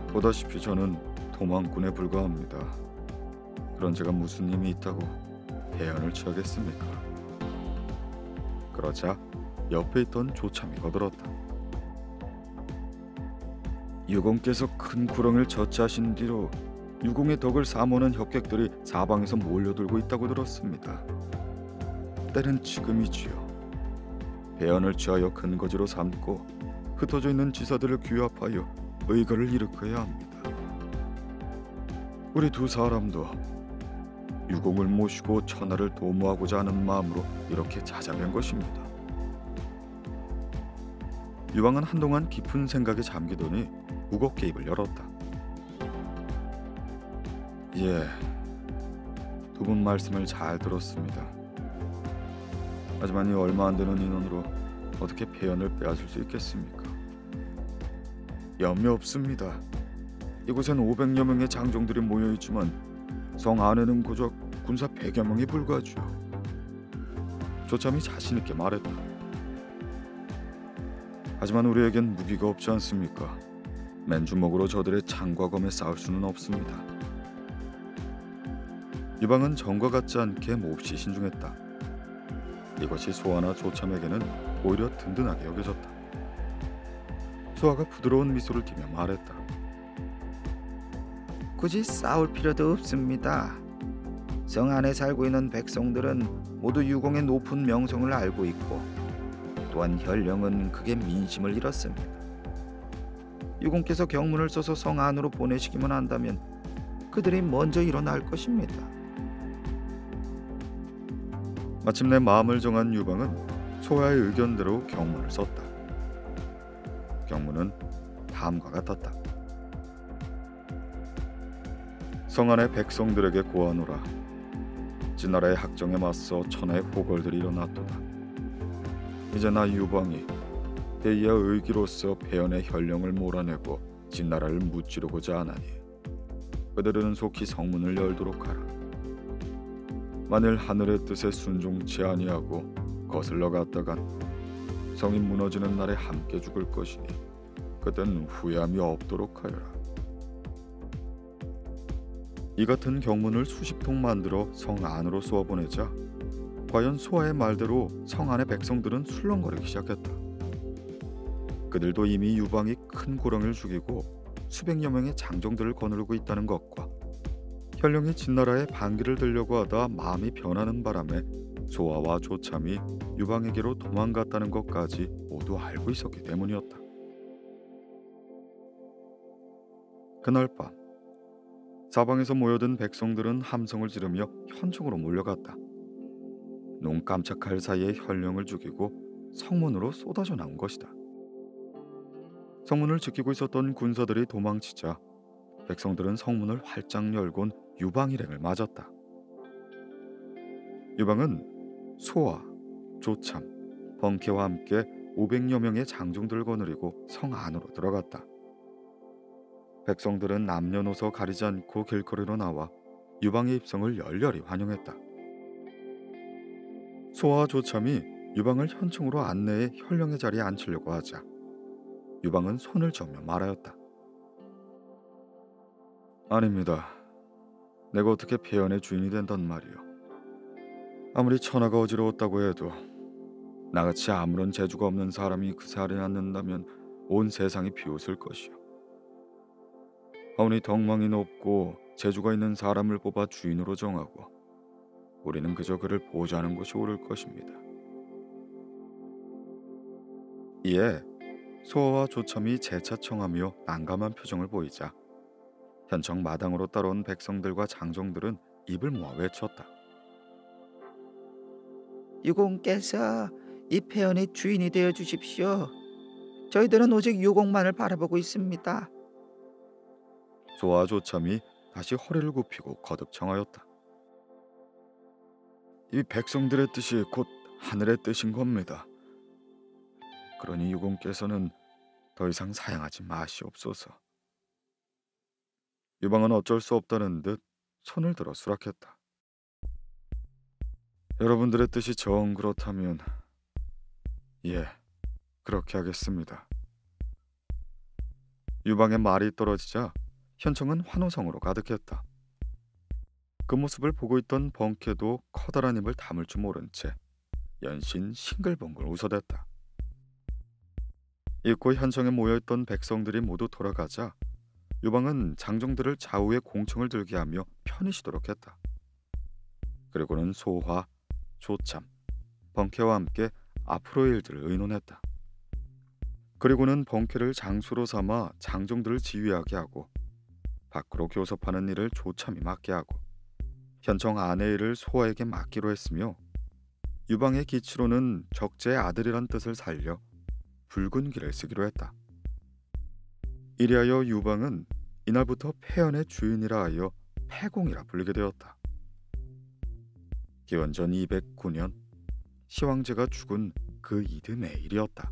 보다시피 저는 도망꾼에 불과합니다. 그런 제가 무슨 힘이 있다고 배연을 취하겠습니까? 그러자 옆에 있던 조참이 거들었다. 유공께서 큰 구렁을 처치하신 뒤로 유공의 덕을 사모하는 협객들이 사방에서 몰려들고 있다고 들었습니다. 때는 지금이지요. 배연을 취하여 근거지로 삼고 흩어져 있는 지사들을 규합하여 의거를 일으켜야 합니다. 우리 두 사람도 유공을 모시고 천하를 도모하고자 하는 마음으로 이렇게 찾아뵌 것입니다. 유방은 한동안 깊은 생각에 잠기더니 무겁게 입을 열었다. 예, 두 분 말씀을 잘 들었습니다. 하지만 이 얼마 안 되는 인원으로 어떻게 배연을 빼앗을 수 있겠습니까? 염려 없습니다. 이곳엔 500여 명의 장정들이 모여 있지만 성 안에는 고작 군사 100여 명이 불과하죠. 조참이 자신 있게 말했다. 하지만 우리에겐 무기가 없지 않습니까? 맨주먹으로 저들의 창과 검에 싸울 수는 없습니다. 유방은 전과 같지 않게 몹시 신중했다. 이것이 소아나 조참에게는 오히려 든든하게 여겨졌다. 소아가 부드러운 미소를 띠며 말했다. 굳이 싸울 필요도 없습니다. 성 안에 살고 있는 백성들은 모두 유공의 높은 명성을 알고 있고 또한 현령은 극의 민심을 잃었습니다. 유공께서 경문을 써서 성 안으로 보내시기만 한다면 그들이 먼저 일어날 것입니다. 마침내 마음을 정한 유방은 소아의 의견대로 경문을 썼다. 경문은 다음과 같았다. 성 안의 백성들에게 고하노라. 진나라의 학정에 맞서 천하의 호걸들이 일어났도다. 이제 나 유방이 대의와 의기로서 배연의 현령을 몰아내고 진나라를 무찌르고자 하나니 그들은 속히 성문을 열도록 하라. 만일 하늘의 뜻에 순종치 아니하고 거슬러 갔다간 성이 무너지는 날에 함께 죽을 것이니 그땐 후회함이 없도록 하여라. 이 같은 경문을 수십 통 만들어 성 안으로 쏘아보내자 과연 소아의 말대로 성 안의 백성들은 술렁거리기 시작했다. 그들도 이미 유방이 큰 고령을 죽이고 수백여 명의 장정들을 거느리고 있다는 것과 현령이 진나라에 반기를 들려고 하다 마음이 변하는 바람에 소아와 조참이 유방에게로 도망갔다는 것까지 모두 알고 있었기 때문이었다. 그날 밤 사방에서 모여든 백성들은 함성을 지르며 현충으로 몰려갔다. 눈 깜짝할 사이에 현령을 죽이고 성문으로 쏟아져 나온 것이다. 성문을 지키고 있었던 군사들이 도망치자 백성들은 성문을 활짝 열곤 유방 일행을 맞았다. 유방은 소아, 조참, 번케와 함께 500여 명의 장정들을 거느리고 성 안으로 들어갔다. 백성들은 남녀노소 가리지 않고 길거리로 나와 유방의 입성을 열렬히 환영했다. 소아와 조참이 유방을 현충으로 안내해 현령의 자리에 앉히려고 하자 유방은 손을 저으며 말하였다. 아닙니다. 내가 어떻게 배연의 주인이 된단 말이오. 아무리 천하가 어지러웠다고 해도 나같이 아무런 재주가 없는 사람이 그 자리에 앉는다면 온 세상이 비웃을 것이오. 아무리 덕망이 높고 재주가 있는 사람을 뽑아 주인으로 정하고 우리는 그저 그를 보좌하는 것이 옳을 것입니다. 이에 소아와 조참이 재차 청하며 난감한 표정을 보이자 현청 마당으로 따라온 백성들과 장정들은 입을 모아 외쳤다. 유공께서 이 폐연의 주인이 되어 주십시오. 저희들은 오직 유공만을 바라보고 있습니다. 소아와 조참이 다시 허리를 굽히고 거듭 청하였다. 이 백성들의 뜻이 곧 하늘의 뜻인 겁니다. 그러니 유공께서는 더 이상 사양하지 마시옵소서. 유방은 어쩔 수 없다는 듯 손을 들어 수락했다. 여러분들의 뜻이 정 그렇다면 예, 그렇게 하겠습니다. 유방의 말이 떨어지자 현청은 환호성으로 가득했다. 그 모습을 보고 있던 번케도 커다란 입을 다물 줄 모른 채 연신 싱글벙글 웃어댔다. 입구 현청에 모여있던 백성들이 모두 돌아가자 유방은 장정들을 좌우에 공청을 들게 하며 편히 쉬도록 했다. 그리고는 소화, 조참, 번케와 함께 앞으로의 일들을 의논했다. 그리고는 번케를 장수로 삼아 장정들을 지휘하게 하고 밖으로 교섭하는 일을 조참이 맡게 하고 현청 안의 일을 소아에게 맡기로 했으며 유방의 기치로는 적재의 아들이란 뜻을 살려 붉은 길을 쓰기로 했다. 이리하여 유방은 이날부터 폐연의 주인이라 하여 폐공이라 불리게 되었다. 기원전 209년 시황제가 죽은 그 이듬해 일이었다.